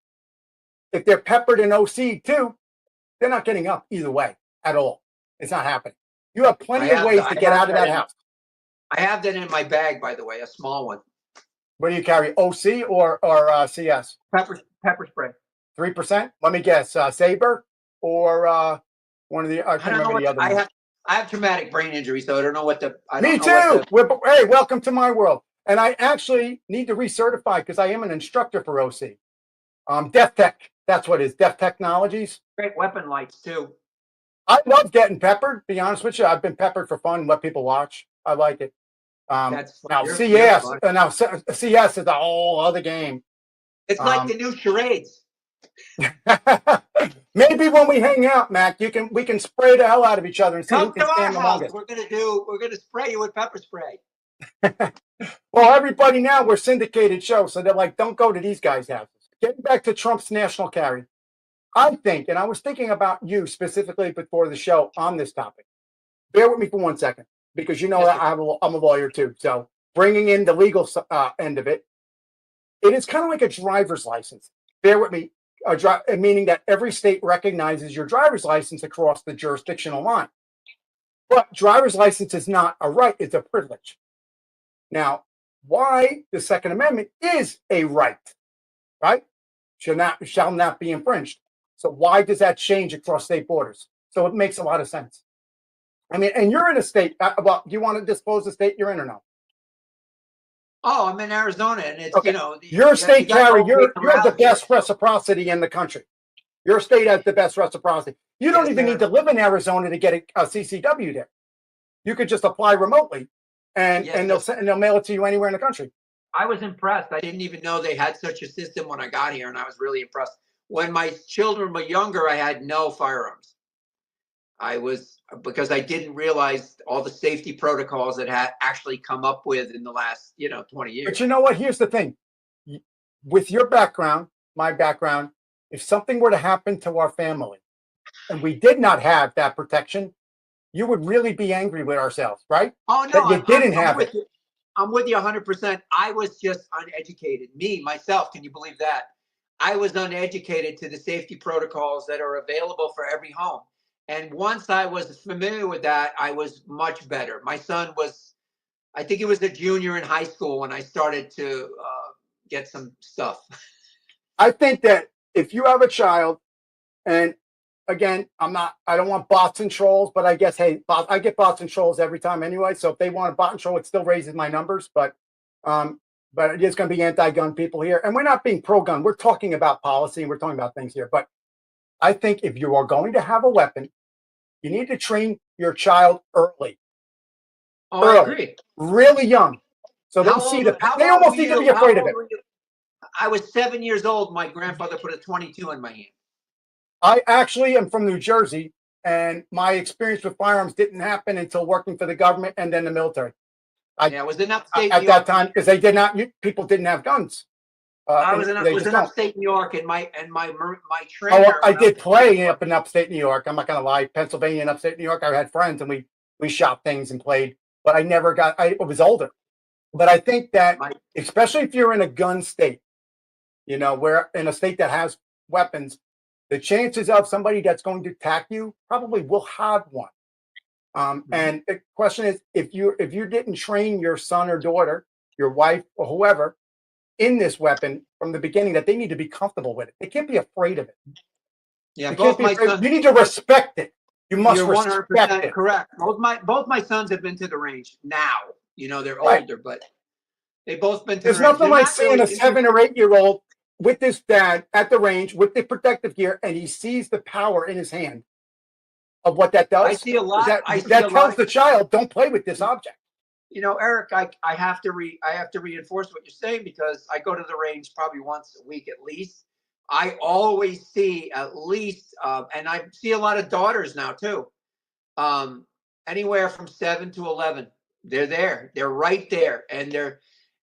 If they're peppered in OC too, they're not getting up either way at all. It's not happening. You have plenty of ways to get out of that house. I have that in my bag, by the way, a small one. What do you carry, OC or CS? Pepper spray. 3%? Let me guess, Saber or one of the. I can't remember the other one. I have traumatic brain injury, so I don't know what the. Me too. Hey, welcome to my world. And I actually need to recertify because I am an instructor for OC. Death Tech. That's what it is. Death Technologies. Great weapon lights too. I love getting peppered. Be honest with you, I've been peppered for fun. Let people watch. I like it. Now CS is a whole other game. It's like the new charades. Maybe when we hang out, Mac, we can spray the hell out of each other and see who can stand the longest. We're gonna spray you with pepper spray. Well, everybody now, we're syndicated show, so they're like, don't go to these guys' houses. Getting back to Trump's national carry, I think, and I was thinking about you specifically before the show on this topic. Bear with me for 1 second, because you know that I'm a lawyer too. So bringing in the legal end of it, it is kind of like a driver's license. Bear with me, meaning that every state recognizes your driver's license across the jurisdictional line. But driver's license is not a right, it's a privilege. Now, why the Second Amendment is a right, right? Shall not be infringed. So why does that change across state borders? So it makes a lot of sense. I mean, and you're in a state, do you want to disclose the state you're in or no? Oh, I'm in Arizona, and it's, your state carry, you have the best reciprocity in the country. Your state has the best reciprocity. You don't even need to live in Arizona to get a CCW there. You could just apply remotely, and they'll mail it to you anywhere in the country. I was impressed. I didn't even know they had such a system when I got here, and I was really impressed. When my children were younger, I had no firearms. Because I didn't realize all the safety protocols that had actually come up with in the last, 20 years. But you know what? Here's the thing. With your background, my background, if something were to happen to our family and we did not have that protection, you would really be angry with ourselves, right? Oh, no. That you didn't have it. I'm with you 100%. I was just uneducated. Myself, can you believe that? I was uneducated to the safety protocols that are available for every home. And once I was familiar with that, I was much better. My son was I think it was a junior in high school when I started to get some stuff. I think that if you have a child, and again, I don't want bots and trolls, but I guess, hey, I get bots and trolls every time anyway. So if they want a bot and troll, it still raises my numbers. But it is going to be anti-gun people here. And we're not being pro-gun. We're talking about policy and we're talking about things here. But I think if you are going to have a weapon, you need to train your child early. Oh, I agree. Really young. So they almost need to be afraid of it. I was 7 years old. My grandfather put a 22 in my hand. I actually am from New Jersey, and my experience with firearms didn't happen until working for the government and then the military. I was in upstate at that time because people didn't have guns. I was in upstate New York, and my trainer. Oh, I did play up in upstate New York. I'm not gonna lie, Pennsylvania and upstate New York. I had friends, and we shot things and played. But I never got. I was older. But I think that, especially if you're in a gun state, where in a state that has weapons, the chances of somebody that's going to attack you probably will have one. And the question is, if you didn't train your son or daughter, your wife or whoever, in this weapon from the beginning, that they need to be comfortable with it. They can't be afraid of it. Yeah, you need to respect it. You must respect it. Correct. Both my sons have been to the range now. They're older, but they've both been to the range. There's nothing like seeing a 7 or 8 year old with his dad at the range with the protective gear, and he sees the power in his hand of what that does. I see a lot. That tells the child, don't play with this object. Eric, I have to reinforce what you're saying, because I go to the range probably once a week at least. I always see at least, and I see a lot of daughters now too, anywhere from 7 to 11. They're there. They're right there, and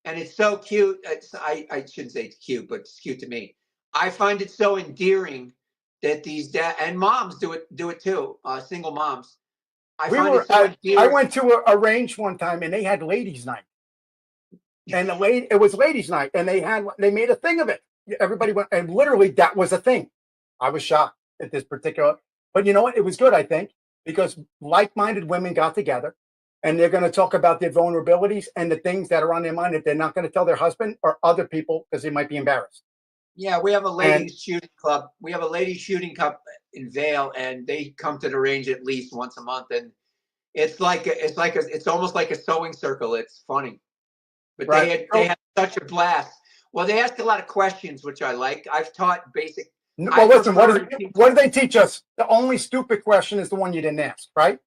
it's so cute. I shouldn't say it's cute, but it's cute to me. I find it so endearing that these dad and moms do it too. Single moms. I went to a range one time, and they had ladies' night, and it was ladies' night, and they made a thing of it. Everybody went, and literally that was a thing. I was shocked at this particular, but you know what? It was good, I think, because like-minded women got together, and they're going to talk about their vulnerabilities and the things that are on their mind that they're not going to tell their husband or other people because they might be embarrassed. Yeah, we have a ladies shooting club. We have a ladies shooting club in Vail, and they come to the range at least once a month, and it's almost like a sewing circle. It's funny, but they had such a blast. Well, they ask a lot of questions, which I like. I've taught basic. Well, listen, what do they teach us? The only stupid question is the one you didn't ask, right?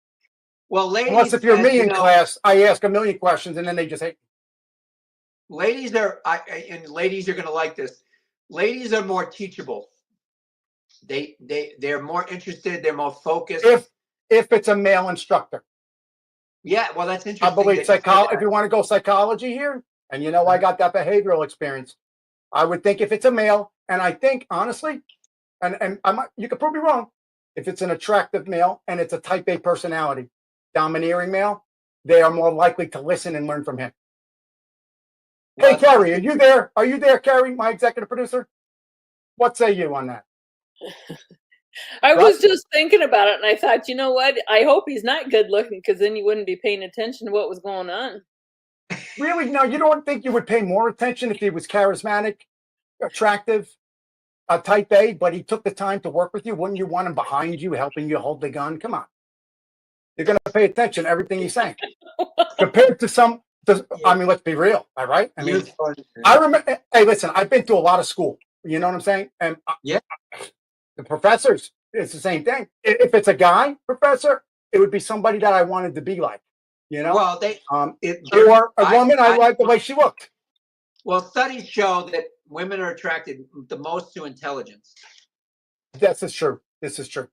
Well, ladies, unless if you're me in class, I ask a million questions and then they just hate me. Ladies are going to like this. Ladies are more teachable. They're more interested. They're more focused. If it's a male instructor. Yeah, well, that's interesting. I believe if you want to go psychology here, and I got that behavioral experience, I would think if it's a male, and I think honestly, and you could prove me wrong, if it's an attractive male and it's a type A personality, domineering male, they are more likely to listen and learn from him. Well, hey, Carrie, are you there? Are you there, Carrie, my executive producer? What say you on that? I was just thinking about it, and I thought, you know what? I hope he's not good looking, because then you wouldn't be paying attention to what was going on. Really? No, you don't think you would pay more attention if he was charismatic, attractive, type A, but he took the time to work with you? Wouldn't you want him behind you, helping you hold the gun? Come on. You're going to pay attention to everything he's saying. Compared to some, I mean, let's be real, all right? I mean, I remember, hey, listen, I've been to a lot of school. You know what I'm saying? And the professors, it's the same thing. If it's a guy professor, it would be somebody that I wanted to be like, Well, or a woman, I like the way she looked. Well, studies show that women are attracted the most to intelligence. This is true. This is true.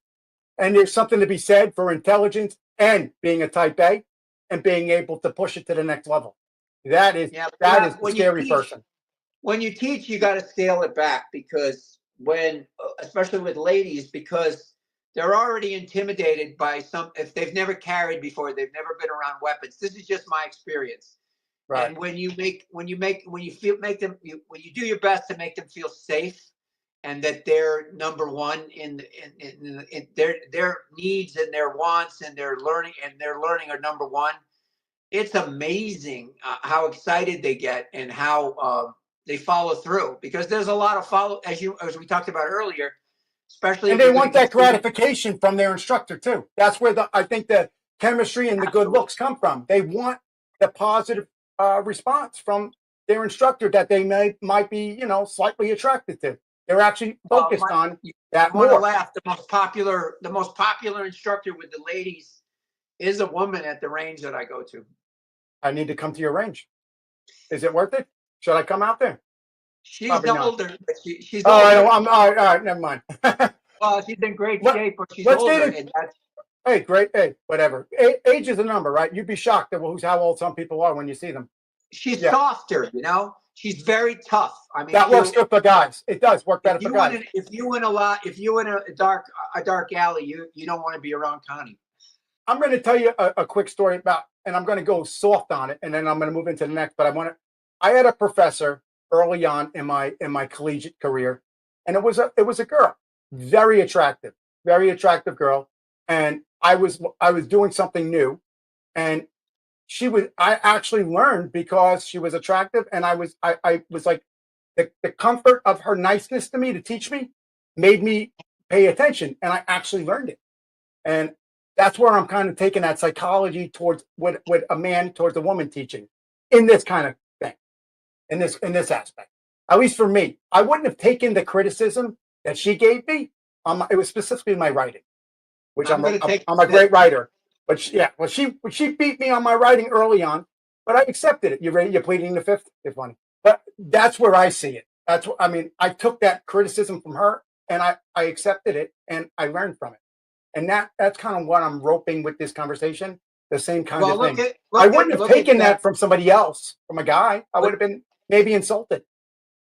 And there's something to be said for intelligence and being a type A and being able to push it to the next level. That is the scary person. When you teach, you got to scale it back, because especially with ladies, because they're already intimidated by if they've never carried before, they've never been around weapons. This is just my experience. Right. And when you do your best to make them feel safe, and that they're number one in their needs and their wants and their learning are number one, it's amazing how excited they get and how they follow through, because there's a lot of follow, as we talked about earlier, especially. And they want that gratification from their instructor too. That's where I think the chemistry and the good looks come from. They want the positive response from their instructor that they might be, slightly attracted to. They're actually focused on that more. more. Laugh. The most popular instructor with the ladies is a woman at the range that I go to. I need to come to your range. Is it worth it? Should I come out there? She's older. But she's older. All right, never mind. Well, she's in great shape, but she's older. Hey, great. Hey, whatever. Age is a number, right? You'd be shocked at how old some people are when you see them. She's softer, She's very tough. I mean, that works good for guys. It does work better for guys. If you in a dark alley, you don't want to be around Connie. I'm going to tell you a quick story about, and I'm going to go soft on it, and then I'm going to move into the next. But I had a professor early on in my collegiate career, and it was a girl, very attractive girl, and I was doing something new, and I actually learned because she was attractive, and I was like, the comfort of her niceness to me to teach me made me pay attention, and I actually learned it. And that's where I'm kind of taking that psychology towards with a man towards a woman teaching in this kind of thing, in this aspect. At least for me, I wouldn't have taken the criticism that she gave me. It was specifically my writing, which I'm a great writer. But she beat me on my writing early on, but I accepted it. You ready? You're pleading the fifth. It's funny, but that's where I see it. I took that criticism from her, and I accepted it, and I learned from it. And that's kind of what I'm roping with this conversation. The same kind of thing. I wouldn't have taken that from somebody else, from a guy. I would have been maybe insulted.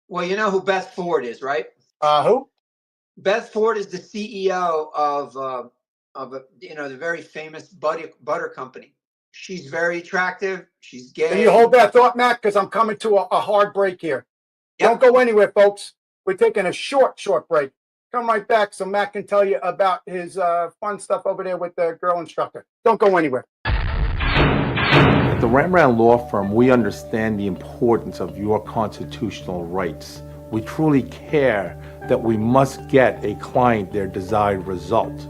Well, you know who Beth Ford is, right? Who? Beth Ford is the CEO of the very famous butter company. She's very attractive. She's gay. Can you hold that thought, Matt? Because I'm coming to a hard break here. Yep. Don't go anywhere, folks. We're taking a short break. Come right back so Matt can tell you about his fun stuff over there with the girl instructor. Don't go anywhere. At the Rembrandt Law Firm, we understand the importance of your constitutional rights. We truly care that we must get a client their desired result.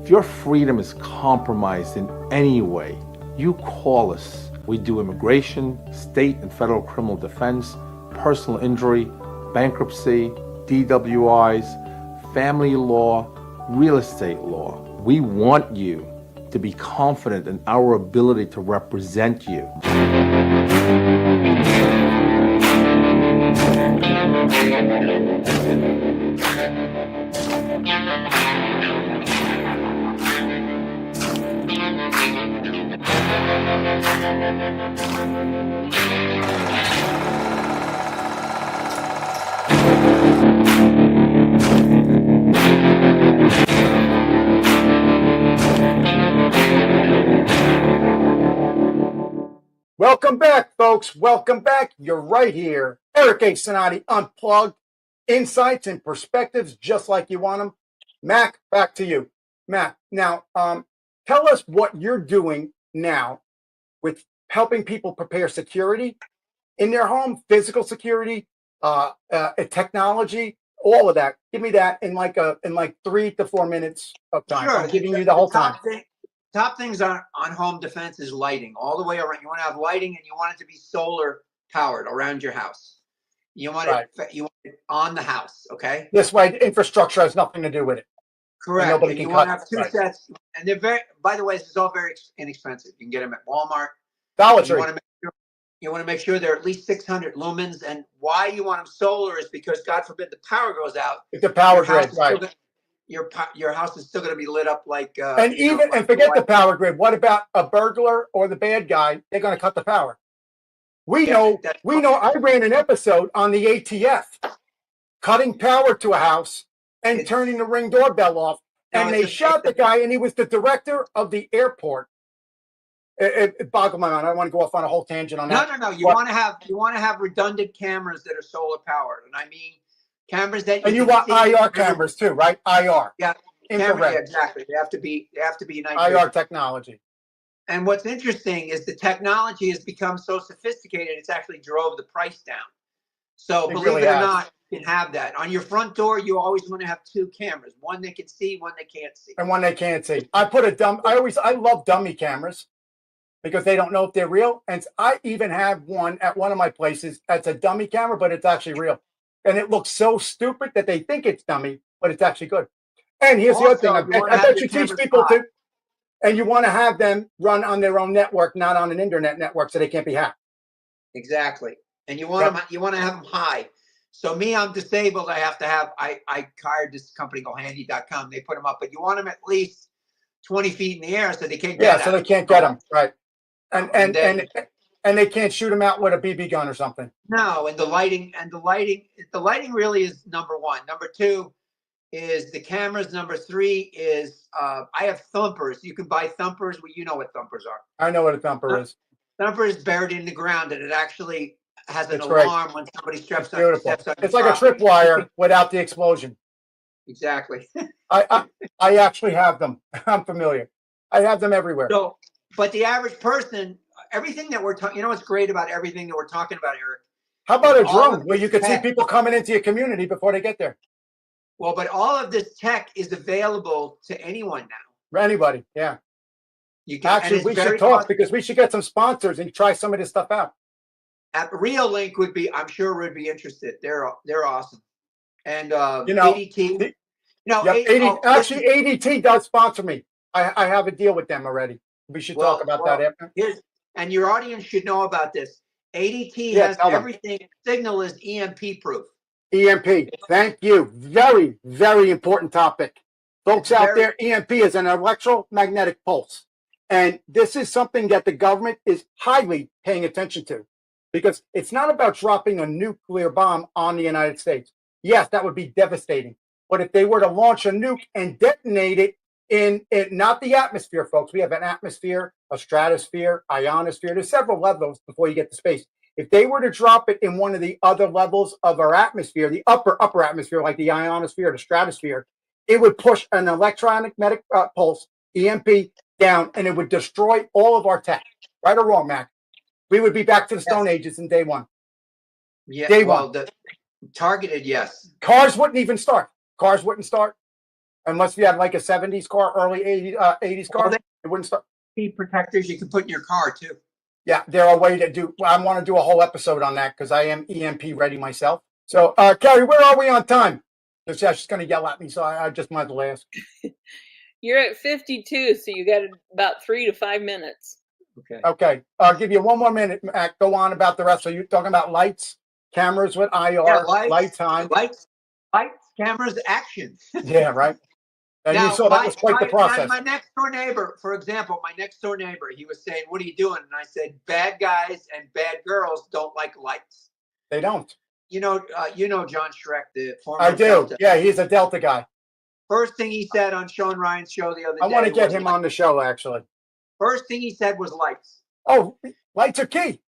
If your freedom is compromised in any way, you call us. We do immigration, state and federal criminal defense, personal injury, bankruptcy, DWIs, family law, real estate law. We want you to be confident in our ability to represent you. Welcome back, folks. Welcome back. You're right here. Eric A. Cinotti, Unplugged Insights and Perspectives, just like you want them. Mac, back to you. Mac, now tell us what you're doing now with helping people prepare security in their home, physical security, technology, all of that. Give me that in like 3 to 4 minutes of time. Sure. I'm giving you the whole time. Top things on home defense is lighting all the way around. You want to have lighting, and you want it to be solar powered around your house. You want it on the house. Okay. This way, infrastructure has nothing to do with it. Correct. Nobody can want to have two sets, and they're very. By the way, this is all very inexpensive. You can get them at Walmart. Dollar Tree. You want to make sure they're at least 600 lumens. And why you want them solar is because, God forbid, the power goes out. It's the power grid, right? Your house is still going to be lit up like. And forget the power grid. What about a burglar or the bad guy? They're going to cut the power. We know. I ran an episode on the ATF, cutting power to a house and turning the Ring doorbell off, and they shot the guy, and he was the director of the airport. It boggled my mind. I don't want to go off on a whole tangent on that. No. You want to have redundant cameras that are solar powered, and I mean. Cameras that you want IR cameras too, right? IR. Yeah, infrared. Exactly. They have to be nice. IR technology. And what's interesting is the technology has become so sophisticated, it's actually drove the price down. So It believe really it or has. not, you can have that. On your front door, you always want to have two cameras. One they can see, one they can't see. And one they can't see. I love dummy cameras because they don't know if they're real. And I even have one at one of my places that's a dummy camera, but it's actually real. And it looks so stupid that they think it's dummy, but it's actually good. And here's the other thing. Also, I bet you teach people to, and you want to have them run on their own network, not on an internet network, so they can't be hacked. Exactly. And you want them, you want to have them high. So me, I'm disabled. I have to have, I hired this company called handy.com. They put them up, but you want them at least 20 feet in the air so they can't get Yeah, so they can't get them. Right. And they can't shoot them out with a BB gun or something. No, and the lighting really is number one. Number two is the cameras. Number three is I have thumpers. You can buy thumpers. Well, you know what thumpers are. I know what a thumper is. Thumper is buried in the ground, and it actually has an alarm when somebody steps on. It's like a tripwire without the explosion. Exactly. I actually have them. I'm familiar. I have them everywhere. So, but the average person, everything that we're talking, you know what's great about everything that we're talking about, Eric? How about a drone where you could see people coming into your community before they get there? Well, but all of this tech is available to anyone now. Anybody, yeah. You can, actually, we should talk because we should get some sponsors and try some of this stuff out. Real-Link would be, I'm sure, would be interested. They're awesome. And ADT. Actually, ADT does sponsor me. I have a deal with them already. We should talk about that after. And your audience should know about this. ADT has everything. Signal is EMP proof. EMP. Thank you. Very, very important topic. Folks out there, EMP is an electromagnetic pulse. And this is something that the government is highly paying attention to because it's not about dropping a nuclear bomb on the United States. Yes, that would be devastating. But if they were to launch a nuke and detonate it in not the atmosphere, folks, we have an atmosphere, a stratosphere, ionosphere. There's several levels before you get to space. If they were to drop it in one of the other levels of our atmosphere, the upper atmosphere, like the ionosphere, the stratosphere, it would push an electromagnetic pulse, EMP, down, and it would destroy all of our tech. Right or wrong, Mac? We would be back to the Stone Ages in day one. Yeah, day one. Targeted, yes. Cars wouldn't even start. Cars wouldn't start unless you had like a 70s car, early 80s car. It wouldn't start. Speed protectors you can put in your car too. Yeah, there are ways to do. I want to do a whole episode on that because I am EMP ready myself. So, Carrie, where are we on time? She's going to yell at me, so I just might as well ask. You're at 52, so you got about 3 to 5 minutes. Okay. I'll give you one more minute, Mac. Go on about the rest. So you're talking about lights, cameras with IR, lights on. Lights, cameras, action. Yeah, right. And now, you saw that was quite the process. My next door neighbor, for example, he was saying, "What are you doing?" And I said, "Bad guys and bad girls don't like lights." They don't. You know John Schreck, the former. I do. Delta. Yeah, he's a Delta guy. First thing he said on Sean Ryan's show the other day. I want to get him on the show, actually. First thing he said was lights. Oh, lights are key.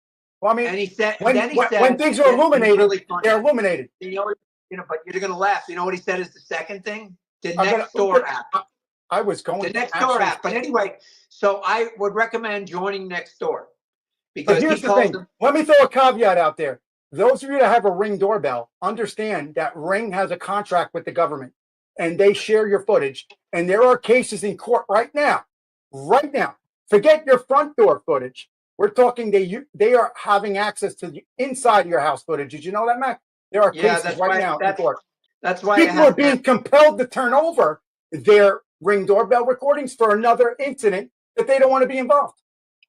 Well, I mean, and he said when things are illuminated, really they're illuminated. But you're going to laugh. You know what he said is the second thing? The next door app. I was going the next door app. But anyway, so I would recommend joining Nextdoor because here's the thing. Let me throw a caveat out there. Those of you that have a Ring doorbell, understand that Ring has a contract with the government and they share your footage. And there are cases in court right now. Forget your front door footage. We're talking they are having access to the inside of your house footage. Did you know that, Mac? There are cases right now in court. That's why people are being compelled to turn over their Ring doorbell recordings for another incident that they don't want to be involved.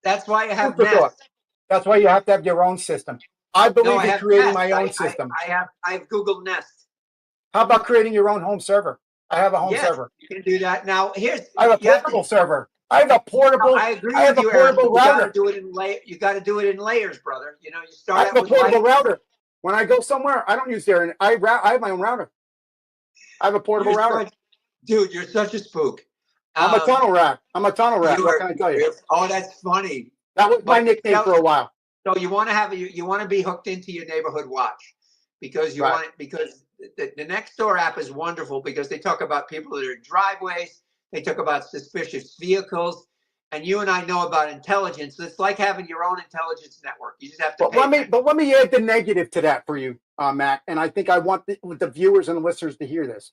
That's why I have Nest. That's why you have to have your own system. I believe in creating my own system. I have Google Nest. How about creating your own home server? I have a home server. You can do that. Now I have a portable server. I have a portable. I agree with you, Aaron. You got to do it in You got to do it in layers, brother. You start. I have a portable router. When I go somewhere, I don't use their. I have my own router. I have a portable router. Dude, you're such a spook. I'm a tunnel rat. What can I tell you? Oh, that's funny. That was my nickname for a while. So you want to be hooked into your neighborhood watch because you want it because the Nextdoor app is wonderful because they talk about people that are in driveways. They talk about suspicious vehicles. and you and I know about intelligence. It's like having your own intelligence network. You just have to But pay let me add the negative to that for you, Matt. And I think I want the viewers and the listeners to hear this.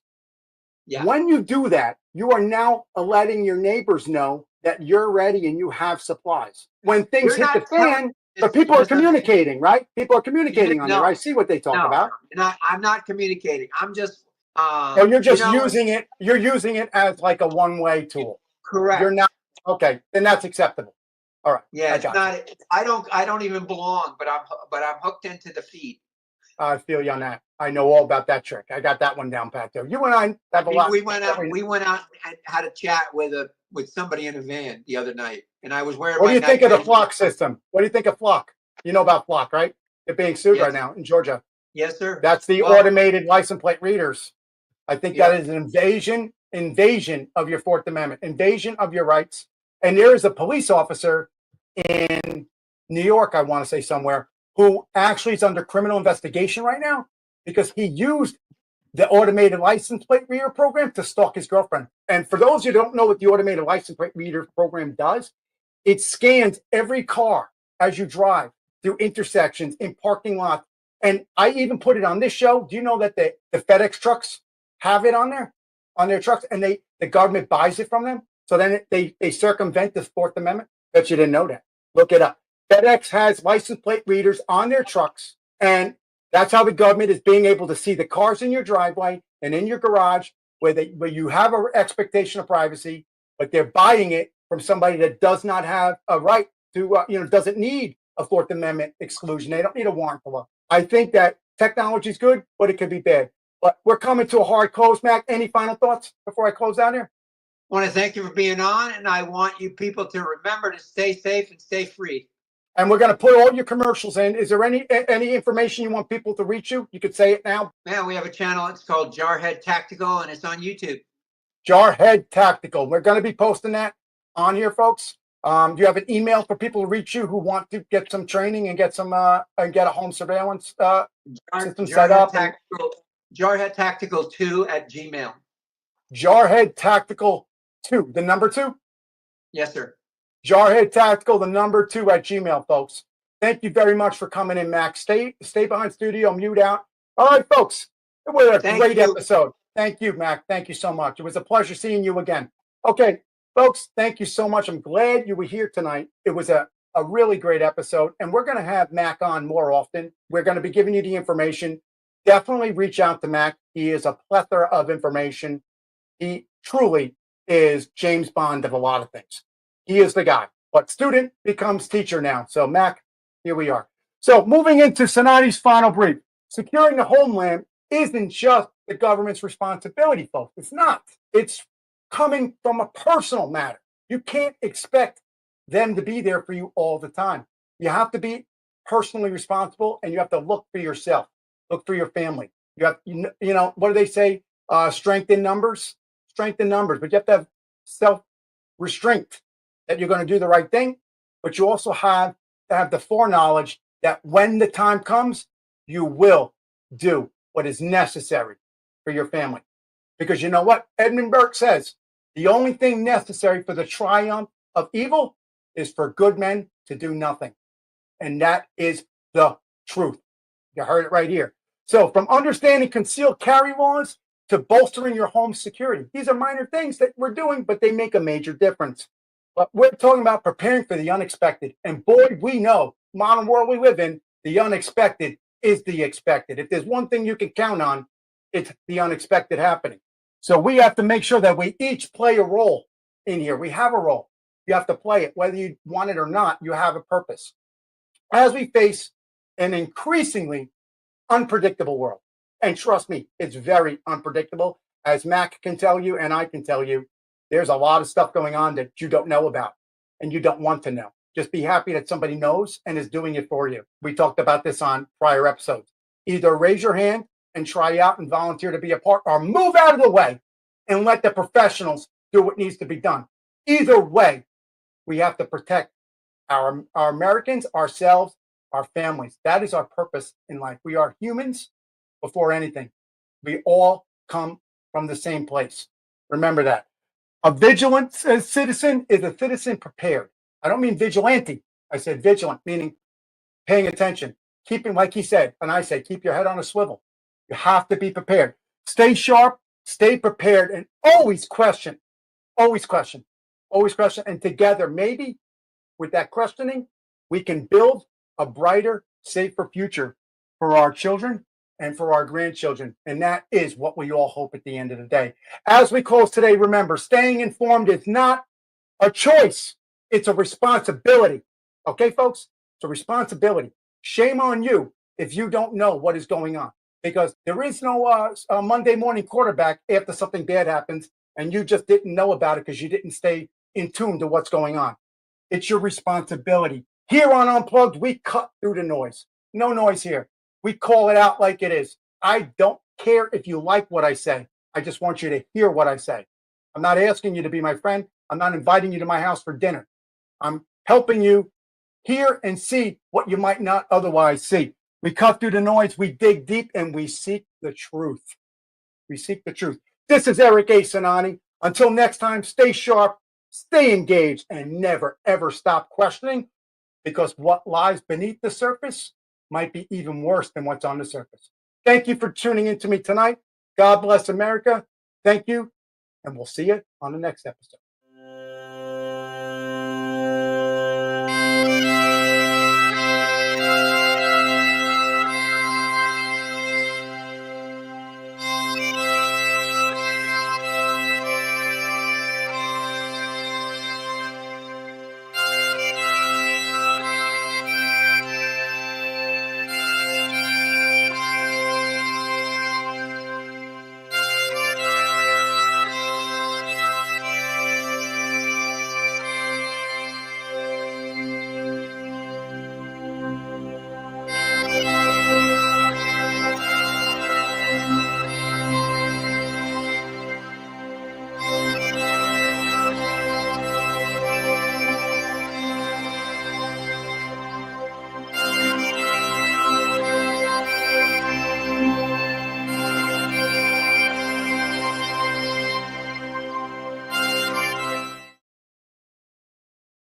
Yeah. When you do that, you are now letting your neighbors know that you're ready and you have supplies. When things hit the fan, but people are communicating, right? People are communicating on there. I see what they talk about. I'm not communicating. I'm just. Oh, you're just using it. You're using it as like a one-way tool. Correct. You're not. Okay, then that's acceptable. All right. Yeah, it's not. I don't even belong, but I'm hooked into the feed. I feel you on that. I know all about that trick. I got that one down pat there. You and I have a lot. We went out and had a chat with somebody in a van the other night, and I was wearing. What do you think of the flock system? What do you think of flock? You know about flock, right? They're being sued right now in Georgia. Yes, sir. That's the automated license plate readers. I think that is an invasion of your Fourth Amendment, invasion of your rights. And there is a police officer in New York, I want to say somewhere, who actually is under criminal investigation right now because he used the automated license plate reader program to stalk his girlfriend. And for those who don't know what the automated license plate reader program does, it scans every car as you drive through intersections, in parking lots. And I even put it on this show. Do you know that the FedEx trucks have it on their trucks, and the government buys it from them? So then they circumvent the Fourth Amendment. Bet you didn't know that. Look it up. FedEx has license plate readers on their trucks, and that's how the government is being able to see the cars in your driveway and in your garage where you have an expectation of privacy, but they're buying it from somebody that does not have a right to, doesn't need a Fourth Amendment exclusion. They don't need a warrant for it. I think that technology is good, but it could be bad. But we're coming to a hard close, Mac. Any final thoughts before I close out here? I want to thank you for being on, and I want you people to remember to stay safe and stay free. And we're going to put all your commercials in. Is there any information you want people to reach you? You could say it now. Yeah, we have a channel. It's called JarHead Tactical, and it's on YouTube. JarHead Tactical. We're going to be posting that on here, folks. Do you have an email for people to reach you who want to get some training and get some and get a home surveillance system set up? JarHead Tactical 2 at Gmail. JarHead Tactical 2, the number 2? Yes, sir. JarHead Tactical, the number 2 at Gmail, folks. Thank you very much for coming in, Max. Stay behind studio, mute out. All right, folks. It was a great episode. Thank you, Mac. Thank you so much. It was a pleasure seeing you again. Okay, folks, thank you so much. I'm glad you were here tonight. It was a really great episode, and we're going to have Mac on more often. We're going to be giving you the information. Definitely reach out to Mac. He is a plethora of information. He truly is James Bond of a lot of things. He is the guy. But student becomes teacher now. So, Mac, here we are. So, moving into Cinotti's final brief. Securing the homeland isn't just the government's responsibility, folks. It's not. It's coming from a personal matter. You can't expect them to be there for you all the time. You have to be personally responsible, and you have to look for yourself. Look for your family. You have, what do they say? Strength in numbers. Strength in numbers. But you have to have self-restraint that you're going to do the right thing. But you also have to have the foreknowledge that when the time comes, you will do what is necessary for your family. Because you know what? Edmund Burke says, the only thing necessary for the triumph of evil is for good men to do nothing. And that is the truth. You heard it right here. So from understanding concealed carry laws to bolstering your home security, these are minor things that we're doing, but they make a major difference. But we're talking about preparing for the unexpected. And boy, we know, modern world we live in, the unexpected is the expected. If there's one thing you can count on, it's the unexpected happening. So we have to make sure that we each play a role in here. We have a role. You have to play it. Whether you want it or not, you have a purpose. As we face an increasingly unpredictable world, and trust me, it's very unpredictable. As Mac can tell you, and I can tell you, there's a lot of stuff going on that you don't know about and you don't want to know. Just be happy that somebody knows and is doing it for you. We talked about this on prior episodes. Either raise your hand and try out and volunteer to be a part, or move out of the way and let the professionals do what needs to be done. Either way, we have to protect our Americans, ourselves, our families. That is our purpose in life. We are humans before anything. We all come from the same place. Remember that. A vigilant citizen is a citizen prepared. I don't mean vigilante. I said vigilant, meaning paying attention, keeping, like he said, and I say, keep your head on a swivel. You have to be prepared. Stay sharp, stay prepared, and always question. Always question. Always question. And together, maybe with that questioning, we can build a brighter, safer future for our children and for our grandchildren. And that is what we all hope at the end of the day. As we close today, remember, staying informed is not a choice. It's a responsibility. Okay, folks? It's a responsibility. Shame on you if you don't know what is going on, because there is no Monday morning quarterback after something bad happens and you just didn't know about it because you didn't stay in tune to what's going on. It's your responsibility. Here on Unplugged, we cut through the noise. No noise here. We call it out like it is. I don't care if you like what I say. I just want you to hear what I say. I'm not asking you to be my friend. I'm not inviting you to my house for dinner. I'm helping you hear and see what you might not otherwise see. We cut through the noise, we dig deep, and we seek the truth. We seek the truth. This is Eric A. Cinotti. Until next time, stay sharp, stay engaged, and never, ever stop questioning, because what lies beneath the surface might be even worse than what's on the surface. Thank you for tuning in to me tonight. God bless America. Thank you, and we'll see you on the next episode.